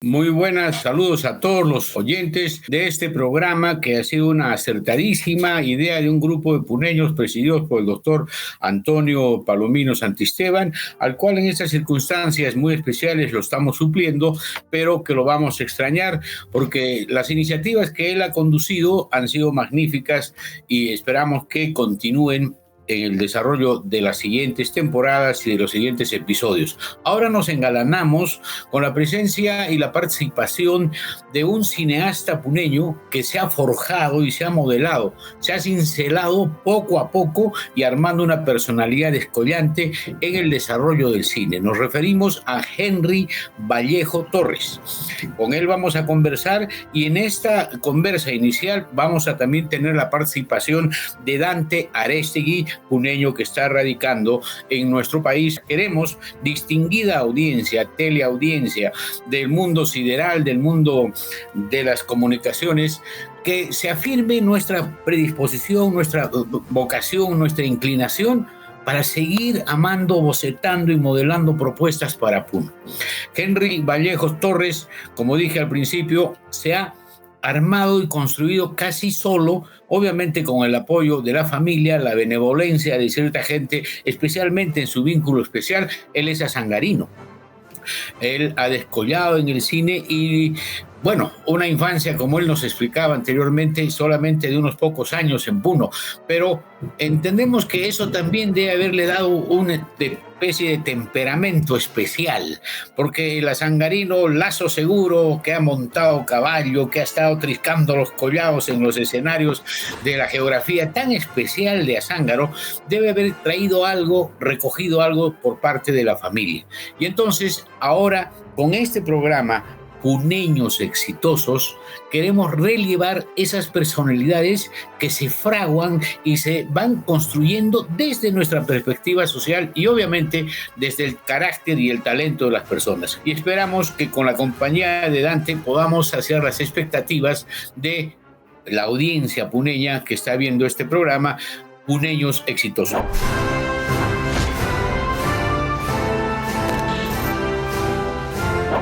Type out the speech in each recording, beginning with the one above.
Muy buenas, saludos a todos los oyentes de este programa que ha sido una acertadísima idea de un grupo de puneños presididos por el doctor Antonio Palomino Santisteban, al cual en estas circunstancias muy especiales lo estamos supliendo, pero que lo vamos a extrañar porque las iniciativas que él ha conducido han sido magníficas y esperamos que continúen en el desarrollo de las siguientes temporadas y de los siguientes episodios. Ahora nos engalanamos con la presencia y la participación de un cineasta puneño que se ha forjado y se ha modelado, se ha cincelado poco a poco y armando una personalidad descollante en el desarrollo del cine. Nos referimos a Henry Vallejo Torres. Con él vamos a conversar y en esta conversa inicial vamos a también tener la participación de Dante Arestegui, puneño que está radicando en nuestro país. Queremos distinguida audiencia, teleaudiencia del mundo sideral, del mundo de las comunicaciones, que se afirme nuestra predisposición, nuestra vocación, nuestra inclinación para seguir amando, bocetando y modelando propuestas para Puno. Henry Vallejo Torres, como dije al principio, se ha armado y construido casi solo, obviamente con el apoyo de la familia, la benevolencia de cierta gente, especialmente en su vínculo especial. Él es asangarino. Él ha descollado en el cine y, bueno, una infancia, como él nos explicaba anteriormente, solamente de unos pocos años en Puno, pero entendemos que eso también debe haberle dado una especie de temperamento especial, porque el asangarino lazo seguro, que ha montado caballo, que ha estado triscando los collados en los escenarios de la geografía tan especial de Azángaro, debe haber traído algo, recogido algo por parte de la familia. Y entonces, ahora, con este programa, Puneños Exitosos, queremos relevar esas personalidades que se fraguan y se van construyendo desde nuestra perspectiva social y obviamente desde el carácter y el talento de las personas. Y esperamos que con la compañía de Dante podamos saciar las expectativas de la audiencia puneña que está viendo este programa, Puneños Exitosos.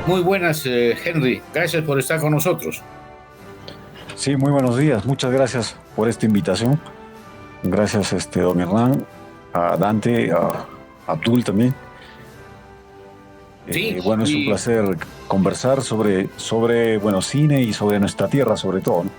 Muy buenas, Henry. Gracias por estar con nosotros. Sí, muy buenos días. Muchas gracias por esta invitación. Gracias, don Hernán, a Dante, a Abdul también. Sí, bueno, es un placer conversar sobre cine y sobre nuestra tierra, sobre todo, ¿no?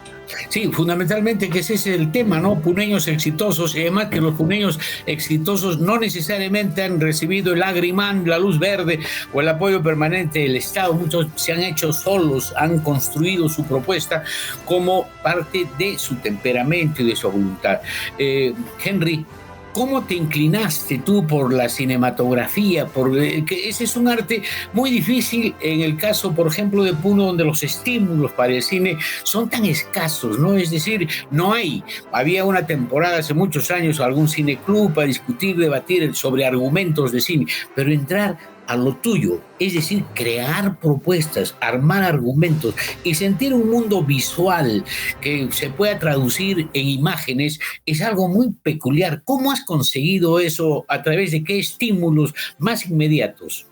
Sí, fundamentalmente que ese es el tema, ¿no? Puneños exitosos, y además que los puneños exitosos no necesariamente han recibido el lagrimán, la luz verde o el apoyo permanente del Estado. Muchos se han hecho solos, han construido su propuesta como parte de su temperamento y de su voluntad. Henry, ¿cómo te inclinaste tú por la cinematografía? Porque ese es un arte muy difícil en el caso, por ejemplo, de Puno, donde los estímulos para el cine son tan escasos, ¿no? Es decir, no hay. Había una temporada hace muchos años, algún cineclub para discutir, debatir sobre argumentos de cine, pero entrar a lo tuyo, es decir, crear propuestas, armar argumentos y sentir un mundo visual que se pueda traducir en imágenes es algo muy peculiar. ¿Cómo has conseguido eso? ¿A través de qué estímulos más inmediatos?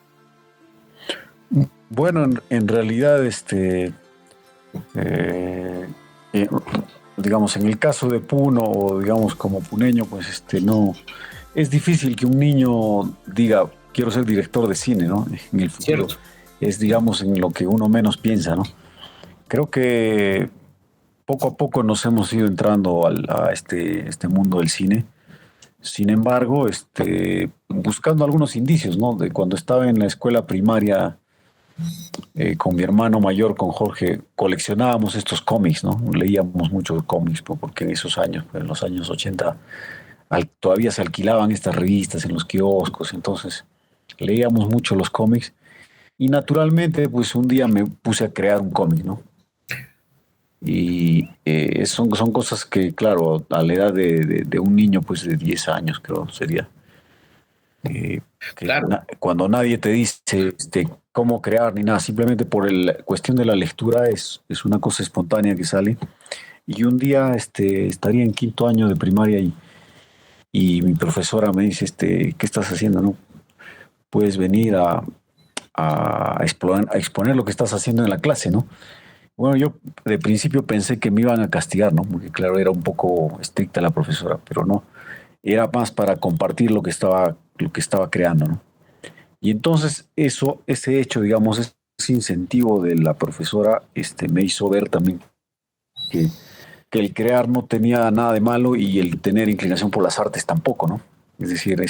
Bueno, en realidad, digamos, en el caso de Puno, o digamos como puneño, pues no, es difícil que un niño diga, quiero ser director de cine, ¿no? En el futuro. Cierto. Es, digamos, en lo que uno menos piensa, ¿no? Creo que poco a poco nos hemos ido entrando a este mundo del cine. Sin embargo, buscando algunos indicios, ¿no? De cuando estaba en la escuela primaria, con mi hermano mayor, con Jorge, coleccionábamos estos cómics, ¿no? Leíamos muchos cómics, porque en esos años, en los años 80, todavía se alquilaban estas revistas en los kioscos, entonces leíamos mucho los cómics y naturalmente pues un día me puse a crear un cómic, ¿no? Y son cosas que, claro, a la edad de un niño pues de 10 años creo sería, claro. Cuando nadie te dice cómo crear ni nada, simplemente por la cuestión de la lectura es una cosa espontánea que sale. Y un día estaría en 5º año de primaria y mi profesora me dice, ¿qué estás haciendo, no? Puedes venir a a exponer lo que estás haciendo en la clase, ¿no? Bueno, yo de principio pensé que me iban a castigar, ¿no? Porque claro, era un poco estricta la profesora, pero no. Era más para compartir lo que estaba creando, ¿no? Y entonces ese hecho, digamos, ese incentivo de la profesora, me hizo ver también que, que el crear no tenía nada de malo y el tener inclinación por las artes tampoco, ¿no? Es decir,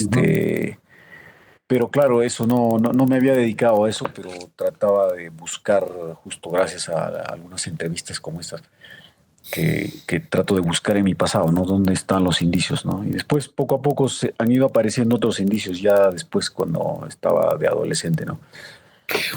pero claro, eso no me había dedicado a eso, pero trataba de buscar, justo gracias a algunas entrevistas como estas, que trato de buscar en mi pasado, ¿no? ¿Dónde están los indicios, ¿no? Y después, poco a poco, se han ido apareciendo otros indicios, ya después cuando estaba de adolescente, ¿no?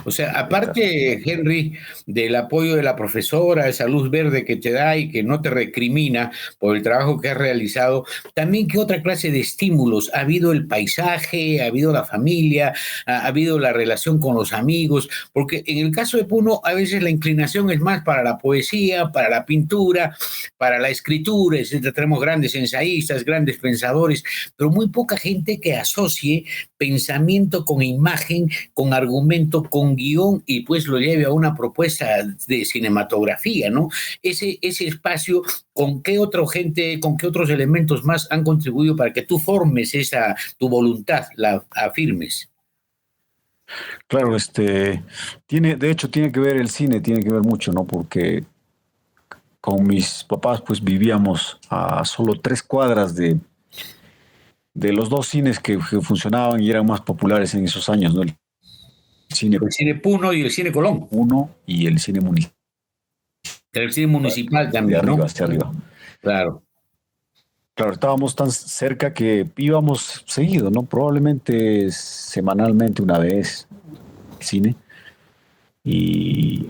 O sea, aparte, Henry, del apoyo de la profesora, esa luz verde que te da y que no te recrimina por el trabajo que has realizado, también qué otra clase de estímulos. ¿Ha habido el paisaje, ha habido la familia, ha habido la relación con los amigos? Porque en el caso de Puno, a veces la inclinación es más para la poesía, para la pintura, para la escritura, etc. Tenemos grandes ensayistas, grandes pensadores, pero muy poca gente que asocie pensamiento con imagen, con argumento, con guión y pues lo lleve a una propuesta de cinematografía, ¿no? Ese espacio, ¿con qué otra gente, con qué otros elementos más han contribuido para que tú formes tu voluntad, la afirmes? Claro, de hecho, tiene que ver el cine, tiene que ver mucho, ¿no? Porque con mis papás, pues vivíamos a solo 3 cuadras de los dos cines que funcionaban y eran más populares en esos años, ¿no? El cine Puno y el cine Colón. Puno y el cine municipal. El cine municipal también, de arriba, ¿no? hacia arriba. Claro. Claro, estábamos tan cerca que íbamos seguido, ¿no? Probablemente semanalmente una vez al cine y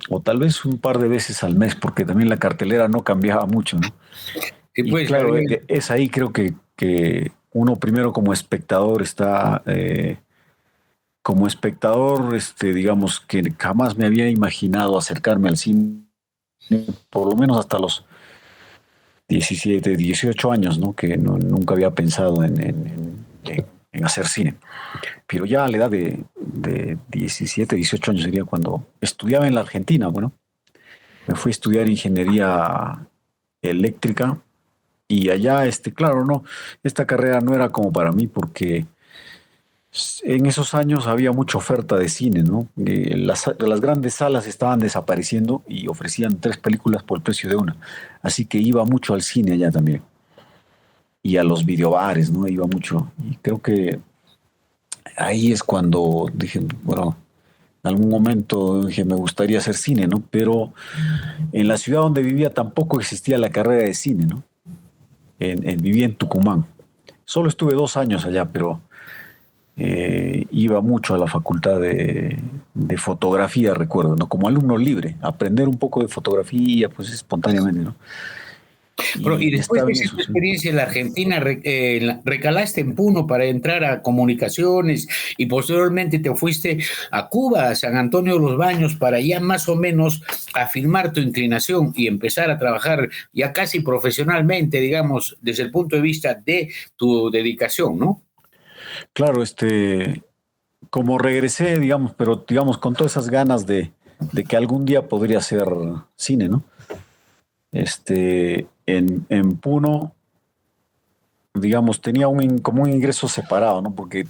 o tal vez un par de veces al mes, porque también la cartelera no cambiaba mucho, ¿no? Sí, pues, y claro, es ahí creo que uno primero como espectador está, como espectador, digamos que jamás me había imaginado acercarme al cine, por lo menos hasta los 17, 18 años, ¿no? Que nunca había pensado en hacer cine. Pero ya a la edad de 17, 18 años sería cuando estudiaba en la Argentina, bueno, me fui a estudiar ingeniería eléctrica y allá, claro, no, esta carrera no era como para mí porque en esos años había mucha oferta de cine, ¿no? Las grandes salas estaban desapareciendo y ofrecían 3 películas por el precio de una. Así que iba mucho al cine allá también. Y a los videobares, ¿no? Iba mucho. Y creo que ahí es cuando dije, bueno, en algún momento dije, me gustaría hacer cine, ¿no? Pero en la ciudad donde vivía tampoco existía la carrera de cine, ¿no? Vivía en Tucumán. Solo estuve 2 años allá, pero iba mucho a la facultad de fotografía, recuerdo, ¿no? Como alumno libre, aprender un poco de fotografía, pues espontáneamente, ¿no? Y después de esa experiencia en la Argentina, recalaste en Puno para entrar a comunicaciones y posteriormente te fuiste a Cuba, a San Antonio de los Baños, para ya más o menos afirmar tu inclinación y empezar a trabajar ya casi profesionalmente, digamos, desde el punto de vista de tu dedicación, ¿no? Claro, como regresé, digamos, pero digamos con todas esas ganas de que algún día podría hacer cine, ¿no? En Puno, digamos, tenía como un ingreso separado, ¿no? Porque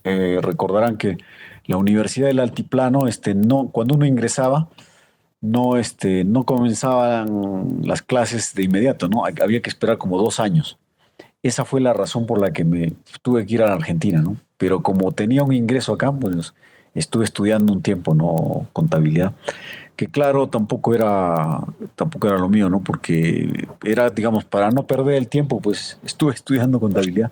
recordarán que la Universidad del Altiplano, no, cuando uno ingresaba, no comenzaban las clases de inmediato, ¿no? Había que esperar como 2 años. Esa fue la razón por la que me tuve que ir a la Argentina, ¿no? Pero como tenía un ingreso acá, pues estuve estudiando un tiempo, ¿no? Contabilidad, que claro, tampoco era lo mío, ¿no? Porque era, digamos, para no perder el tiempo, pues estuve estudiando contabilidad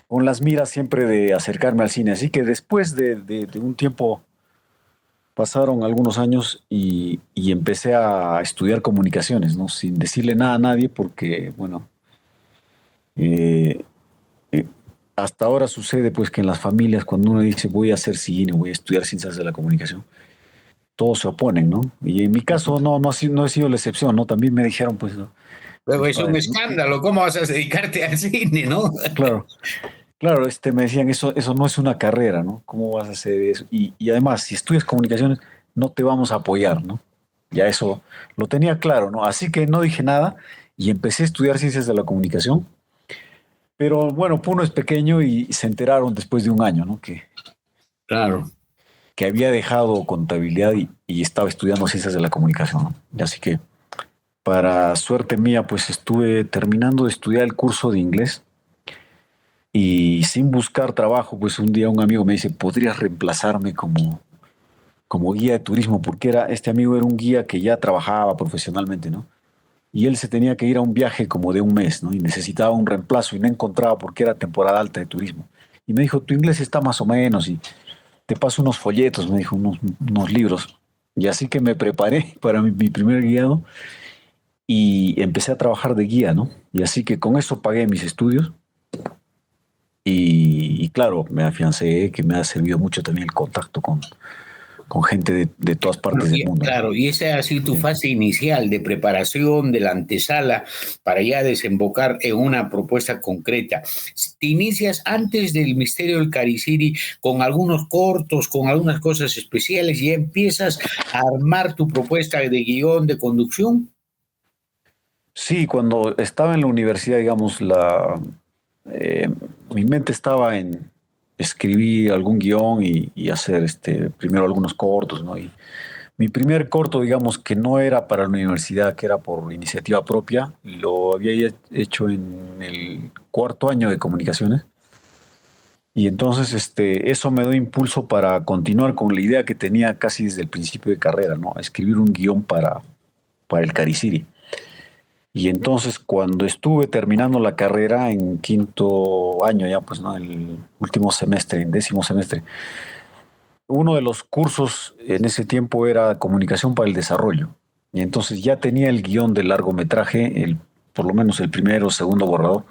con las miras siempre de acercarme al cine. Así que después de un tiempo pasaron algunos años y empecé a estudiar comunicaciones, ¿no? Sin decirle nada a nadie porque, bueno, eh, eh, hasta ahora sucede pues que en las familias cuando uno dice voy a hacer cine, voy a estudiar ciencias de la comunicación, todos se oponen, ¿no? Y en mi caso no he sido la excepción, ¿no? También me dijeron pues, ¿no? Pero Mis es un padres, ¿no? escándalo, ¿cómo vas a dedicarte al cine, no? Claro. Claro, me decían, eso no es una carrera, ¿no? ¿Cómo vas a hacer eso? Y además, si estudias comunicaciones, no te vamos a apoyar, ¿no? Ya eso lo tenía claro, ¿no? Así que no dije nada y empecé a estudiar ciencias de la comunicación. Pero bueno, Puno es pequeño y se enteraron después de un año, ¿no? Claro. Que había dejado contabilidad y estaba estudiando ciencias de la comunicación, ¿no? Y así que, para suerte mía, pues estuve terminando de estudiar el curso de inglés y sin buscar trabajo, pues un día un amigo me dice, ¿podrías reemplazarme como guía de turismo? Porque este amigo era un guía que ya trabajaba profesionalmente, ¿no? Y él se tenía que ir a un viaje como de un mes, ¿no? Y necesitaba un reemplazo y no encontraba porque era temporada alta de turismo. Y me dijo, tu inglés está más o menos y te paso unos folletos, me dijo, unos libros. Y así que me preparé para mi primer guiado y empecé a trabajar de guía, ¿no? Y así que con eso pagué mis estudios y claro, me afiancé, que me ha servido mucho también el contacto con gente de todas Bueno, partes del mundo, ¿no? claro, y esa ha sido tu Sí. fase inicial de preparación de la antesala para ya desembocar en una propuesta concreta. ¿Te inicias antes del Misterio del Cariciri con algunos cortos, con algunas cosas especiales y ya empiezas a armar tu propuesta de guión, de conducción? Sí, cuando estaba en la universidad, digamos, eh, mi mente estaba en escribir algún guión y hacer primero algunos cortos, ¿no? Y mi primer corto, digamos, que no era para la universidad, que era por iniciativa propia, lo había hecho en el cuarto año de comunicaciones. Y entonces eso me dio impulso para continuar con la idea que tenía casi desde el principio de carrera, ¿no? Escribir un guión para el Cariciri. Y entonces cuando estuve terminando la carrera en quinto año, ya pues, ¿no? El último semestre, en décimo semestre, uno de los cursos en ese tiempo era Comunicación para el Desarrollo. Y entonces ya tenía el guión del largometraje, por lo menos el primero o segundo borrador,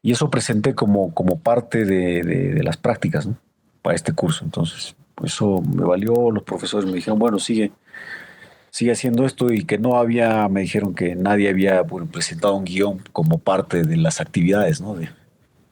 y eso presenté como parte de las prácticas, ¿no? Para este curso. Entonces, pues eso me valió, los profesores me dijeron, bueno, sigue haciendo esto y que no había, me dijeron que nadie había, bueno, presentado un guión como parte de las actividades, ¿no? De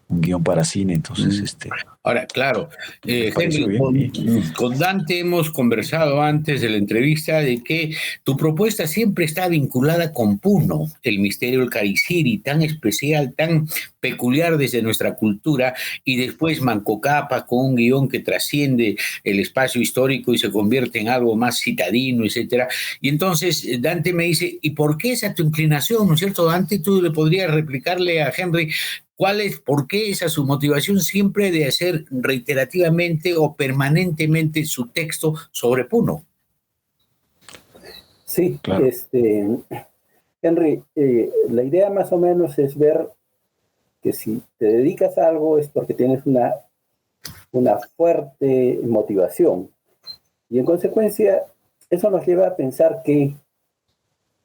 un guión para cine. Entonces, Ahora, claro, me pareció Henry, bien. con Dante hemos conversado antes de la entrevista de que tu propuesta siempre está vinculada con Puno, el misterio del Cariciri, tan especial, tan peculiar desde nuestra cultura, y después Manco Cápac con un guión que trasciende el espacio histórico y se convierte en algo más citadino, etcétera. Y entonces Dante me dice, ¿y por qué esa tu inclinación? ¿No es cierto, Dante? Tú le podrías replicarle a Henry, por qué esa su motivación siempre de hacer reiterativamente o permanentemente su texto sobre Puno? Sí, Claro. Henry, la idea más o menos es ver que si te dedicas a algo es porque tienes una fuerte motivación. Y en consecuencia, eso nos lleva a pensar que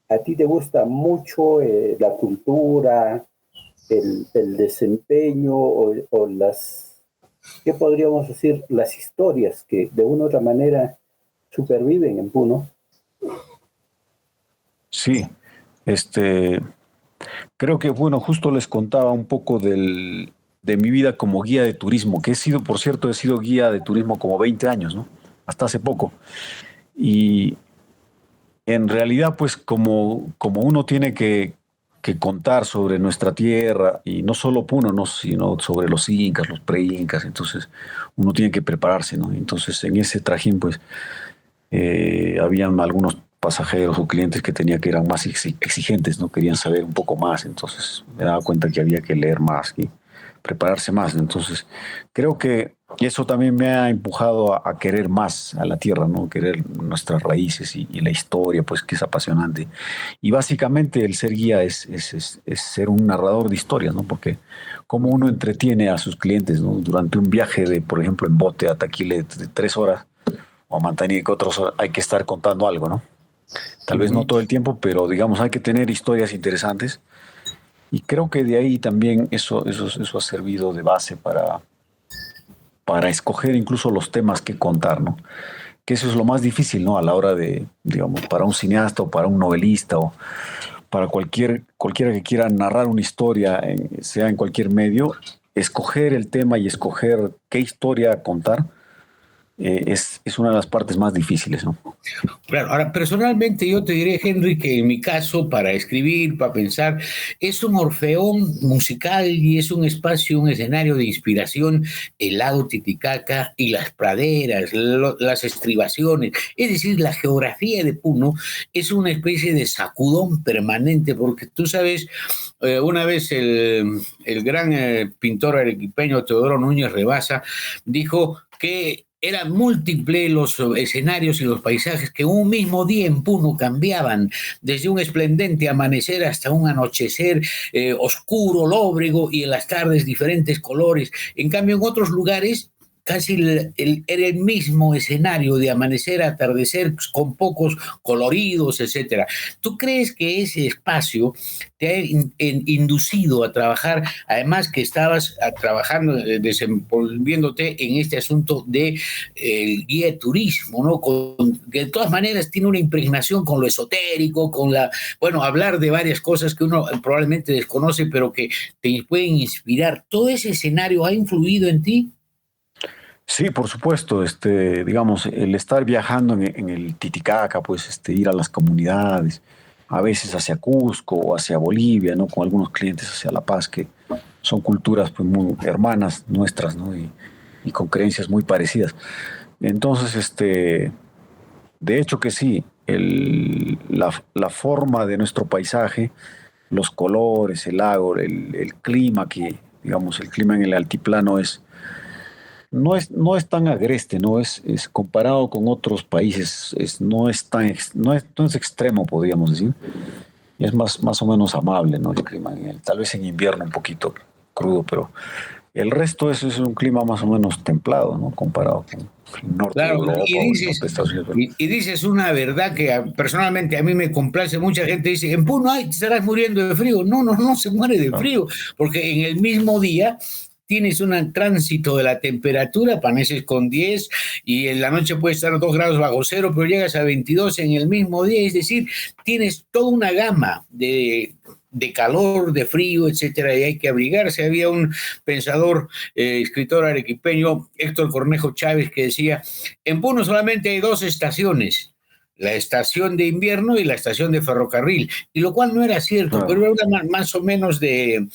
a ti te gusta mucho la cultura, el desempeño o ¿qué podríamos decir? Las historias que de una u otra manera superviven en Puno. Sí, este, creo que, bueno, justo les contaba un poco de mi vida como guía de turismo, que por cierto, he sido guía de turismo como 20 años, ¿no? Hasta hace poco. Y en realidad, pues como uno tiene que contar sobre nuestra tierra, y no solo Puno, ¿no? Sino sobre los incas, los pre-incas, entonces uno tiene que prepararse, ¿no? Entonces en ese trajín, pues, habían algunos pasajeros o clientes que tenía que eran más exigentes, ¿no? Querían saber un poco más, entonces me daba cuenta que había que leer más y prepararse más. Entonces, creo que eso también me ha empujado a querer más a la tierra, ¿no? Querer nuestras raíces y la historia, pues que es apasionante. Y básicamente el ser guía es ser un narrador de historias, ¿no? Porque como uno entretiene a sus clientes, ¿no? Durante un viaje por ejemplo, en bote a Taquile de 3 horas o a Mantanique otras horas, hay que estar contando algo, ¿no? Tal vez no todo el tiempo, pero digamos, hay que tener historias interesantes. Y creo que de ahí también eso ha servido de base para escoger incluso los temas que contar, ¿no? Que eso es lo más difícil, ¿no? A la hora de, digamos, para un cineasta o para un novelista o para cualquiera que quiera narrar una historia, sea en cualquier medio, escoger el tema y escoger qué historia contar es una de las partes más difíciles, ¿no? Claro, ahora personalmente yo te diré, Henry, que en mi caso, para escribir, para pensar, es un orfeón musical y es un espacio, un escenario de inspiración, el lago Titicaca y las praderas, las estribaciones, es decir, la geografía de Puno es una especie de sacudón permanente, porque tú sabes, una vez el gran pintor arequipeño Teodoro Núñez Rebasa dijo que eran múltiples los escenarios y los paisajes que un mismo día en Puno cambiaban, desde un esplendente amanecer hasta un anochecer oscuro, lóbrego, y en las tardes diferentes colores. En cambio, en otros lugares casi era el mismo escenario de amanecer, atardecer, con pocos coloridos, etcétera. ¿Tú crees que ese espacio te ha inducido a trabajar, además que estabas trabajando, desenvolviéndote en este asunto de guía de turismo, ¿no? Que de todas maneras tiene una impregnación con lo esotérico, con bueno, hablar de varias cosas que uno probablemente desconoce, pero que te pueden inspirar. ¿Todo ese escenario ha influido en ti? Sí, por supuesto, digamos, el estar viajando en el Titicaca, pues, ir a las comunidades, a veces hacia Cusco o hacia Bolivia, ¿no? Con algunos clientes hacia La Paz, que son culturas, pues, muy hermanas nuestras, ¿no? Y con creencias muy parecidas. Entonces, de hecho que sí, la forma de nuestro paisaje, los colores, el lago, el clima, que, digamos, el clima en el altiplano no es tan agreste, es comparado con otros países, no es tan no es extremo, podríamos decir. Es más o menos amable, ¿no? El clima, tal vez en invierno un poquito crudo, pero el resto es un clima más o menos templado, ¿no? Comparado con el norte de Claro, Europa y o el dices, norte de Estados Unidos. y dices una verdad que personalmente a mí me complace. Mucha gente dice, en Puno, ay, te estarás muriendo de frío. No, no, no se muere de frío, porque en el mismo día tienes un tránsito de la temperatura, amaneces con 10 y en la noche puede estar 2 grados bajo cero, pero llegas a 22 en el mismo día, es decir, tienes toda una gama de calor, de frío, etcétera, y hay que abrigarse. Había un pensador, escritor arequipeño, Héctor Cornejo Chávez, que decía, en Puno solamente hay 2 estaciones, la estación de invierno y la estación de ferrocarril, y lo cual no era cierto, pero era más o menos de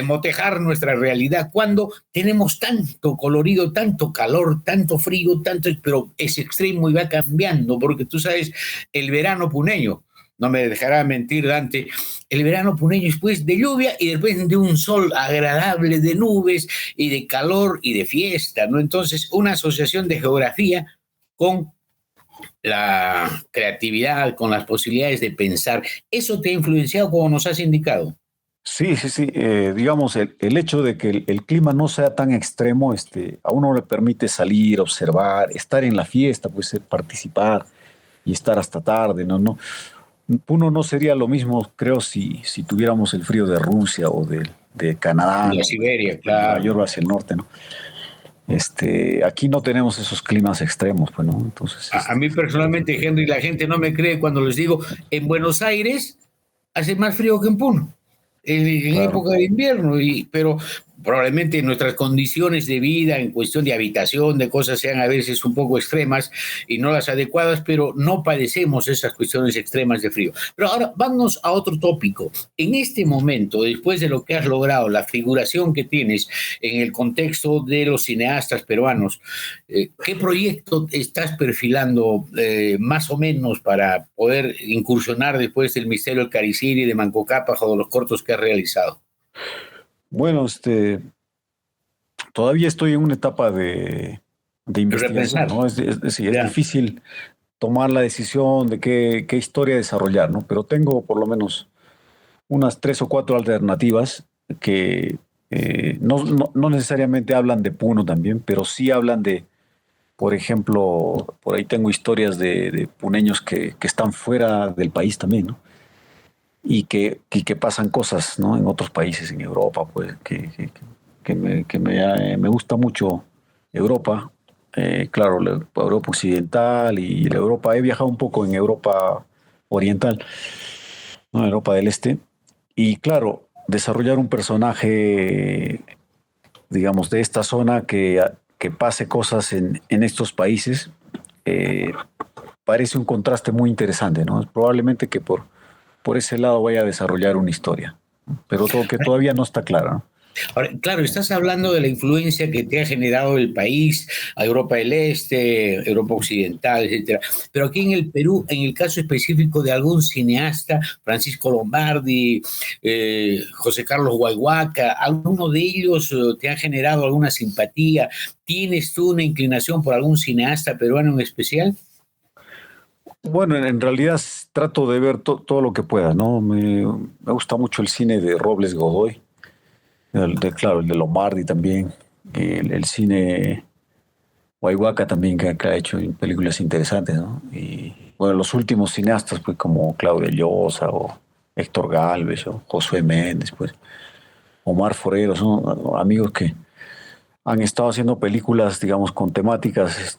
motejar nuestra realidad, cuando tenemos tanto colorido, tanto calor, tanto frío, pero es extremo y va cambiando, porque tú sabes, el verano puneño, no me dejará mentir Dante, el verano puneño es pues de lluvia y después de un sol agradable, de nubes y de calor y de fiesta, ¿no? Entonces, una asociación de geografía con la creatividad, con las posibilidades de pensar, ¿eso te ha influenciado como nos has indicado? Sí, sí, sí. Digamos, el hecho de que el clima no sea tan extremo, a uno le permite salir, observar, estar en la fiesta, pues participar y estar hasta tarde, ¿no? Puno no sería lo mismo, creo, si tuviéramos el frío de Rusia o de Canadá, De ¿no? Siberia, De Nueva claro. York hacia el norte, ¿no? Aquí no tenemos esos climas extremos, pues, ¿no? Entonces, A mí personalmente, Henry, la gente no me cree cuando les digo, en Buenos Aires hace más frío que en Puno, en claro. época de invierno, pero probablemente nuestras condiciones de vida en cuestión de habitación, de cosas sean a veces un poco extremas y no las adecuadas, pero no padecemos esas cuestiones extremas de frío. Pero ahora vamos a otro tópico. En este momento, después de lo que has logrado, la figuración que tienes en el contexto de los cineastas peruanos, ¿qué proyecto estás perfilando más o menos para poder incursionar después del Misterio del Cariciri, de Manco Cápac o de los cortos que has realizado? Bueno, todavía estoy en una etapa de investigación, Repensar. ¿no? Es Ya. difícil tomar la decisión de qué historia desarrollar, ¿no? Pero tengo por lo menos unas 3 o 4 alternativas que no necesariamente hablan de Puno también, pero sí hablan de, por ejemplo, por ahí tengo historias de puneños que están fuera del país también, ¿no? Y que pasan cosas, ¿no? En otros países, en Europa, pues, me gusta mucho Europa. Claro, la Europa occidental y la Europa, he viajado un poco en Europa oriental, ¿no? Europa del Este. Y claro, desarrollar un personaje digamos, de esta zona que pase cosas en estos países, parece un contraste muy interesante, ¿no? Probablemente que por ese lado vaya a desarrollar una historia, ¿no? Pero todo que todavía no está clara, ¿no? Ahora, claro, estás hablando de la influencia que te ha generado el país, a Europa del Este, Europa Occidental, etcétera. Pero aquí en el Perú, en el caso específico de algún cineasta, Francisco Lombardi, José Carlos Guayhuaca, ¿alguno de ellos te ha generado alguna simpatía? ¿Tienes tú una inclinación por algún cineasta peruano en especial? Bueno, en realidad trato de ver todo lo que pueda, ¿no? Me gusta mucho el cine de Robles Godoy, claro, el de Lombardi también, el cine Huayhuaca también que ha hecho películas interesantes, ¿no? Y bueno, los últimos cineastas, pues como Claudio Llosa o Héctor Galvez o Josué Méndez, pues Omar Forero, son amigos que han estado haciendo películas, digamos, con temáticas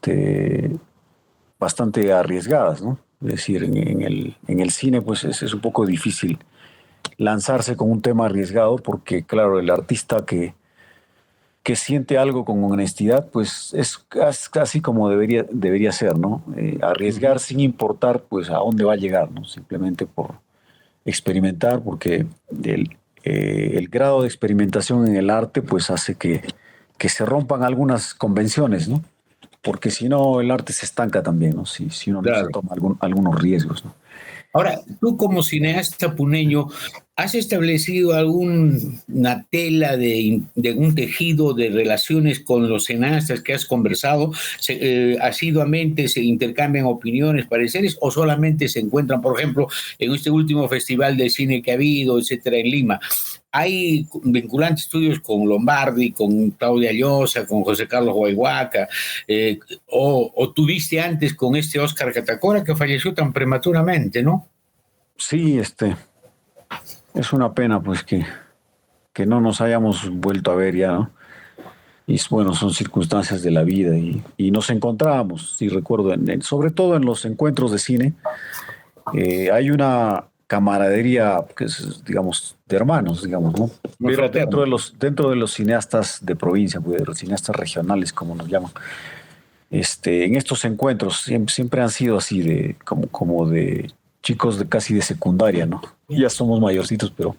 bastante arriesgadas, ¿no? Es decir, en el cine, pues es un poco difícil lanzarse con un tema arriesgado porque, claro, el artista que siente algo con honestidad, pues es casi como debería ser, ¿no? Arriesgar sin importar, pues, a dónde va a llegar, ¿no? Simplemente por experimentar, porque el grado de experimentación en el arte, pues, hace que se rompan algunas convenciones, ¿no? Porque si no, el arte se estanca también, ¿no? Si uno no se Claro. toma algunos riesgos, ¿no? Ahora, tú como cineasta puneño, ¿has establecido alguna tela de un tejido de relaciones con los cineastas que has conversado? ¿Asiduamente se intercambian opiniones, pareceres, o solamente se encuentran, por ejemplo, en este último festival de cine que ha habido, etcétera, en Lima? ¿Hay vinculantes tuyos con Lombardi, con Claudia Llosa, con José Carlos Guayhuaca, o tuviste antes con este Oscar Catacora que falleció tan prematuramente, ¿no? Sí, es una pena pues que no nos hayamos vuelto a ver ya, ¿no? Y bueno, son circunstancias de la vida y nos encontrábamos, si recuerdo, sobre todo en los encuentros de cine, hay una camaradería que es, digamos, de hermanos, digamos, ¿no? Muy Pero fraterno. dentro de los cineastas de provincia, pues, de los cineastas regionales, como nos llaman, en estos encuentros siempre han sido así, como de chicos de casi de secundaria, ¿no? Ya somos mayorcitos, pero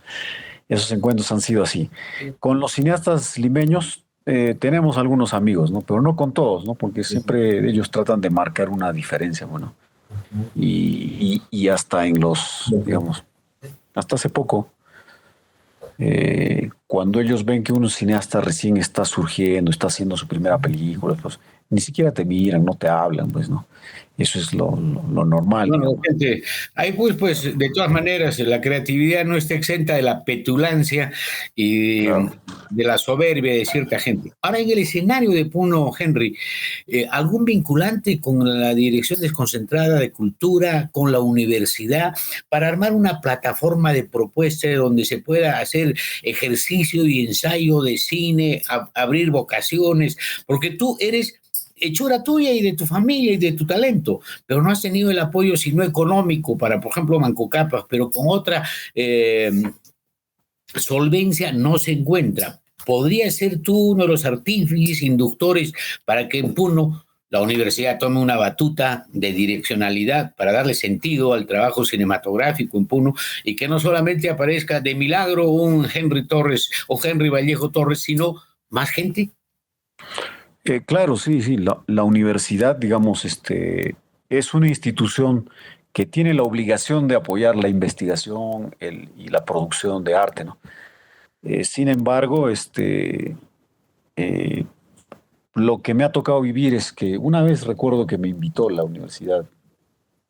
esos encuentros han sido así. Con los cineastas limeños tenemos algunos amigos, ¿no? Pero no con todos, ¿no? Porque siempre ellos tratan de marcar una diferencia, bueno. Y hasta digamos, hasta hace poco, cuando ellos ven que un cineasta recién está surgiendo, está haciendo su primera película, pues ni siquiera te miran, no te hablan, pues, ¿no? Eso es lo normal, Bueno, digamos. gente, ahí pues, de todas maneras, la creatividad no está exenta de la petulancia y Claro. de la soberbia de cierta gente. Ahora, en el escenario de Puno, Henry, ¿algún vinculante con la Dirección Desconcentrada de Cultura, con la universidad, para armar una plataforma de propuesta donde se pueda hacer ejercicio y ensayo de cine, abrir vocaciones? Porque tú eres hechura tuya y de tu familia y de tu talento, pero no has tenido el apoyo, sino económico, para, por ejemplo, Manco Capas, pero con otra solvencia no se encuentra. ¿Podría ser tú uno de los artífices, inductores, para que en Puno la universidad tome una batuta de direccionalidad para darle sentido al trabajo cinematográfico en Puno y que no solamente aparezca de milagro un Henry Torres o Henry Vallejo Torres, sino más gente? Claro, sí, sí. La universidad, digamos, es una institución que tiene la obligación de apoyar la investigación y la producción de arte, ¿no? Sin embargo, eh, lo que me ha tocado vivir es que una vez recuerdo que me invitó la universidad,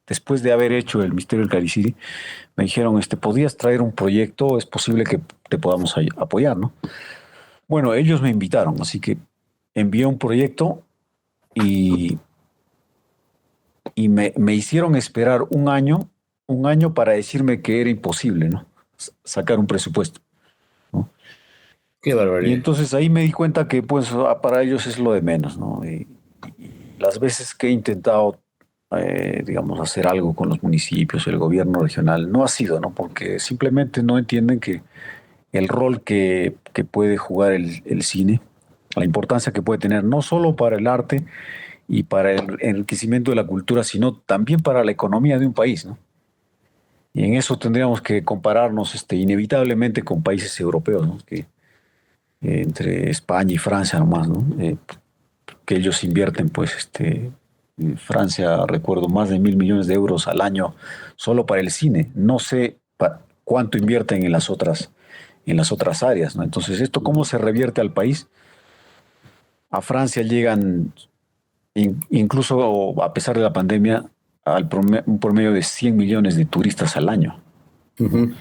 después de haber hecho el Misterio del Cariciri, me dijeron, ¿podías traer un proyecto? Es posible que te podamos apoyar, ¿no? Bueno, ellos me invitaron, así que envié un proyecto y, y me hicieron esperar un año para decirme que era imposible, ¿no? Sacar un presupuesto, ¿no? Qué Y barbaridad. entonces ahí me di cuenta que pues para ellos es lo de menos, ¿no? Y las veces que he intentado, digamos, hacer algo con los municipios, el gobierno regional, no ha sido, ¿no? Porque simplemente no entienden que el rol que puede jugar el cine la importancia que puede tener no solo para el arte y para el enriquecimiento de la cultura, sino también para la economía de un país, ¿no? Y en eso tendríamos que compararnos inevitablemente con países europeos, ¿no? Que, entre España y Francia nomás, ¿no? Que ellos invierten, pues, Francia, recuerdo, más de 1.000 millones de euros al año solo para el cine. No sé cuánto invierten en las otras áreas, ¿no? Entonces, ¿esto cómo se revierte al país? A Francia llegan, incluso a pesar de la pandemia, un promedio de 100 millones de turistas al año. Uh-huh.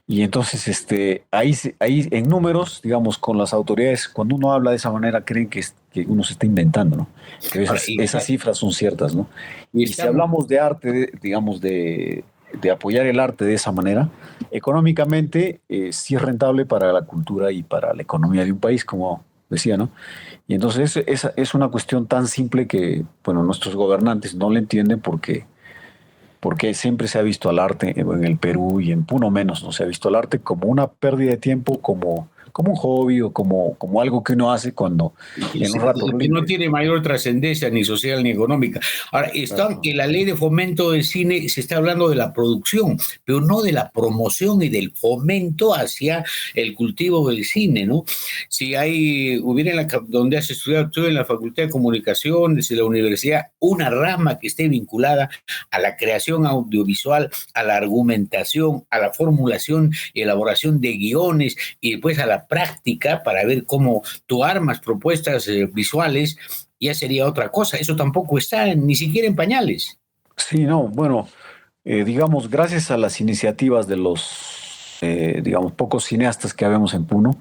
Y entonces, ahí en números, digamos, con las autoridades, cuando uno habla de esa manera, creen que uno se está inventando, ¿no? Pero esas cifras son ciertas, ¿no? Y si hablamos de arte, digamos, de apoyar el arte de esa manera, económicamente sí es rentable para la cultura y para la economía de un país, como decía, ¿no? Y entonces es una cuestión tan simple que, bueno, nuestros gobernantes no le entienden porque siempre se ha visto al arte en el Perú y en Puno menos, ¿no? Se ha visto al arte como una pérdida de tiempo, como un hobby o como algo que uno hace cuando en un rato que no tiene mayor trascendencia ni social ni económica. Ahora, está que la ley de fomento del cine se está hablando de la producción, pero no de la promoción y del fomento hacia el cultivo del cine, ¿no? Si hubiera donde has estudiado tú en la Facultad de Comunicación, desde la universidad, una rama que esté vinculada a la creación audiovisual, a la argumentación, a la formulación y elaboración de guiones y después a la práctica para ver cómo tú armas propuestas visuales, ya sería otra cosa. Eso tampoco está ni siquiera en pañales. Sí, no, bueno, digamos, gracias a las iniciativas de los, digamos, pocos cineastas que habemos en Puno,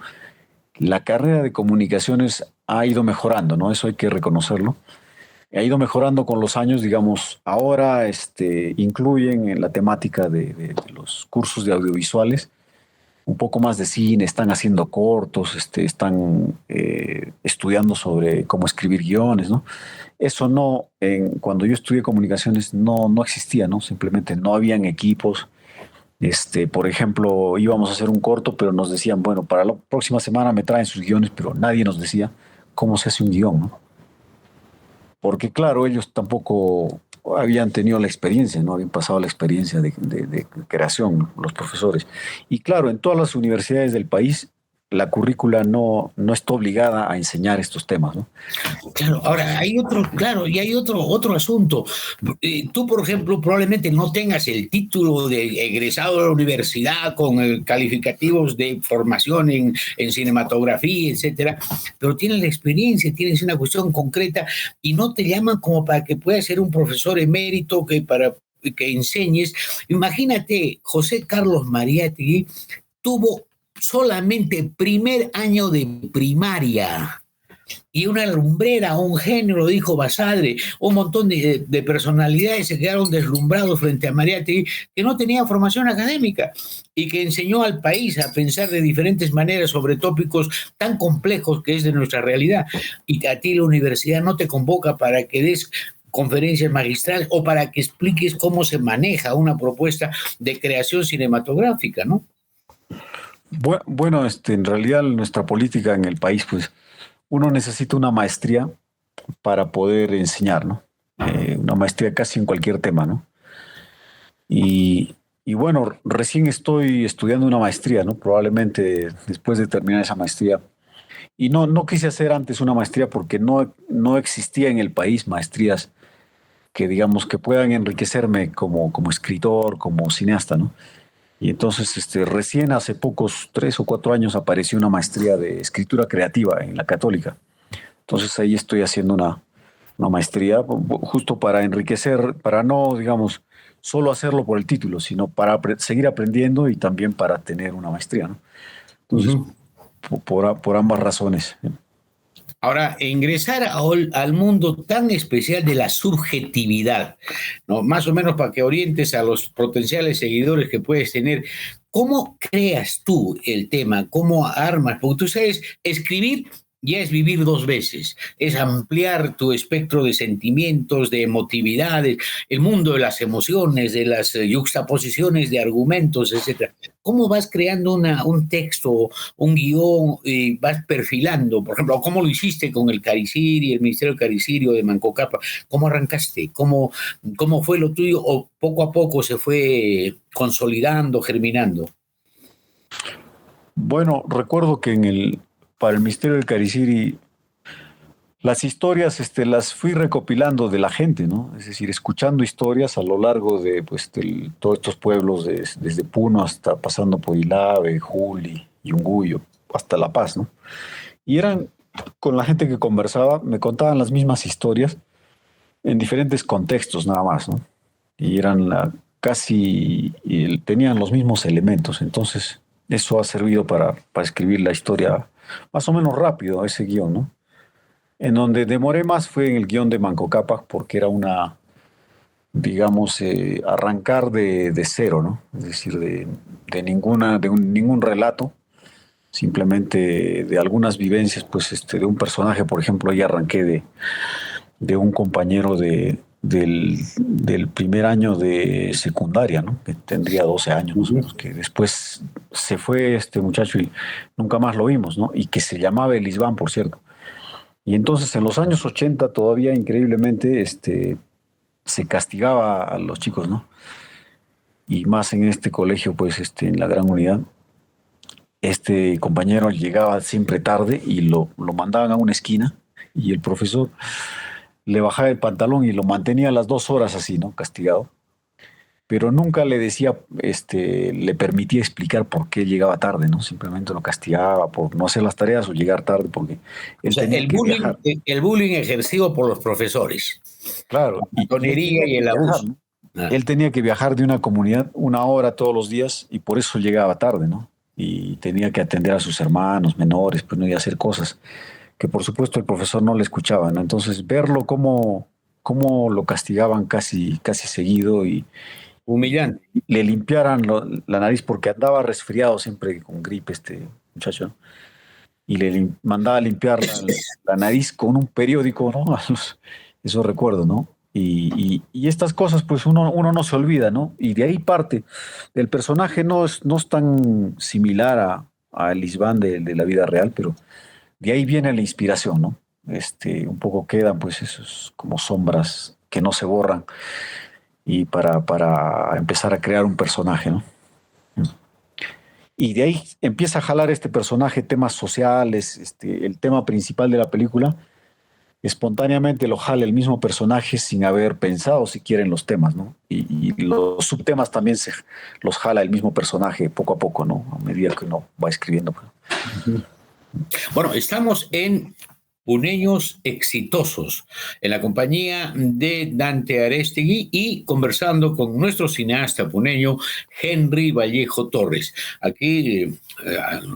la carrera de comunicaciones ha ido mejorando, ¿no? Eso hay que reconocerlo. Ha ido mejorando con los años, digamos, ahora incluyen en la temática de los cursos de audiovisuales un poco más de cine, están haciendo cortos, están estudiando sobre cómo escribir guiones, ¿no? Eso no, cuando yo estudié comunicaciones no existía, ¿no? Simplemente no habían equipos. Por ejemplo, íbamos a hacer un corto, pero nos decían, bueno, para la próxima semana me traen sus guiones, pero nadie nos decía cómo se hace un guión, ¿no? Porque claro, ellos tampoco habían tenido la experiencia, no habían pasado la experiencia de creación, los profesores. Y claro, en todas las universidades del país, la currícula no está obligada a enseñar estos temas, ¿no? Claro, ahora hay otro asunto. Tú, por ejemplo, probablemente no tengas el título de egresado de la universidad con calificativos de formación en cinematografía, etcétera, pero tienes la experiencia, tienes una cuestión concreta y no te llaman como para que puedas ser un profesor emérito que enseñes. Imagínate, José Carlos Mariátegui tuvo solamente primer año de primaria y una lumbrera, un genio, lo dijo Basadre, un montón de personalidades se quedaron deslumbrados frente a Mariátegui, que no tenía formación académica y que enseñó al país a pensar de diferentes maneras sobre tópicos tan complejos que es de nuestra realidad. Y a ti la universidad no te convoca para que des conferencias magistrales o para que expliques cómo se maneja una propuesta de creación cinematográfica, ¿no? Bueno, en realidad nuestra política en el país, pues, uno necesita una maestría para poder enseñar, ¿no? Una maestría casi en cualquier tema, ¿no? Y bueno, recién estoy estudiando una maestría, ¿no? Probablemente después de terminar esa maestría. Y no quise hacer antes una maestría porque no existía en el país maestrías que, digamos, que puedan enriquecerme como escritor, como cineasta, ¿no? Y entonces, recién hace pocos 3 o 4 años apareció una maestría de escritura creativa en la Católica. Entonces ahí estoy haciendo una maestría justo para enriquecer, para no, digamos, solo hacerlo por el título, sino para seguir aprendiendo y también para tener una maestría, ¿no? Entonces, por ambas razones. Ahora, ingresar al mundo tan especial de la subjetividad, ¿no? Más o menos para que orientes a los potenciales seguidores que puedes tener, ¿cómo creas tú el tema? ¿Cómo armas? Porque tú sabes escribir ya es vivir dos veces, es ampliar tu espectro de sentimientos, de emotividades, el mundo de las emociones, de las yuxtaposiciones de argumentos, etcétera. ¿Cómo vas creando un texto, un guión, y vas perfilando? Por ejemplo, ¿cómo lo hiciste con el Cariciri, el Ministerio del Caricirio de Manco Cápac? ¿Cómo arrancaste? ¿Cómo fue lo tuyo? ¿O poco a poco se fue consolidando, germinando? Bueno, recuerdo que para el Misterio del Cariciri, las historias las fui recopilando de la gente, ¿no? Es decir, escuchando historias a lo largo de pues, todos estos pueblos, desde Puno hasta pasando por Ilave, Juli, Yunguyo, hasta La Paz, ¿no? Y eran, con la gente que conversaba, me contaban las mismas historias en diferentes contextos nada más, ¿no? Y eran tenían los mismos elementos. Entonces, eso ha servido para escribir la historia más o menos rápido, ese guión, ¿no? En donde demoré más fue en el guión de Manco Cápac, porque era digamos, arrancar de cero, ¿no? Es decir, ningún relato, simplemente de algunas vivencias, pues, de un personaje, por ejemplo, ahí arranqué de un compañero del primer año de secundaria, ¿no? Que tendría 12 años, más o menos, que después se fue este muchacho y nunca más lo vimos, ¿no? Y que se llamaba Elisbán, por cierto. Y entonces en los años 80 todavía increíblemente se castigaba a los chicos, ¿no? Y más en este colegio, pues en la Gran Unidad, este compañero llegaba siempre tarde y lo mandaban a una esquina y el profesor le bajaba el pantalón y lo mantenía las 2 horas así, ¿no? Castigado. Pero nunca le decía, le permitía explicar por qué llegaba tarde, ¿no? Simplemente lo castigaba por no hacer las tareas o llegar tarde porque él tenía que viajar. El bullying ejercido por los profesores. Claro. La tonería y el abuso. ¿No? Él tenía que viajar de una comunidad 1 hora todos los días y por eso llegaba tarde, ¿no? Y tenía que atender a sus hermanos menores, pues no iba a hacer cosas que por supuesto el profesor no le escuchaba, ¿no? Entonces verlo cómo lo castigaban casi seguido y humillante. Le limpiaran la nariz porque andaba resfriado siempre con gripe este muchacho, ¿no? Y le mandaba a limpiar la nariz con un periódico, ¿no? Eso recuerdo, ¿no? Y estas cosas, pues uno no se olvida, ¿no? Y de ahí parte. El personaje no es tan similar a Elisbán de la vida real, pero de ahí viene la inspiración, ¿no? Un poco quedan, pues, esos como sombras que no se borran y para empezar a crear un personaje, ¿no? Y de ahí empieza a jalar este personaje temas sociales, el tema principal de la película, espontáneamente lo jala el mismo personaje sin haber pensado siquiera en los temas, ¿no? Y los subtemas también los jala el mismo personaje poco a poco, ¿no? A medida que uno va escribiendo. Bueno, estamos en Puneños Exitosos, en la compañía de Dante Arestegui y conversando con nuestro cineasta puneño, Henry Vallejo Torres. Aquí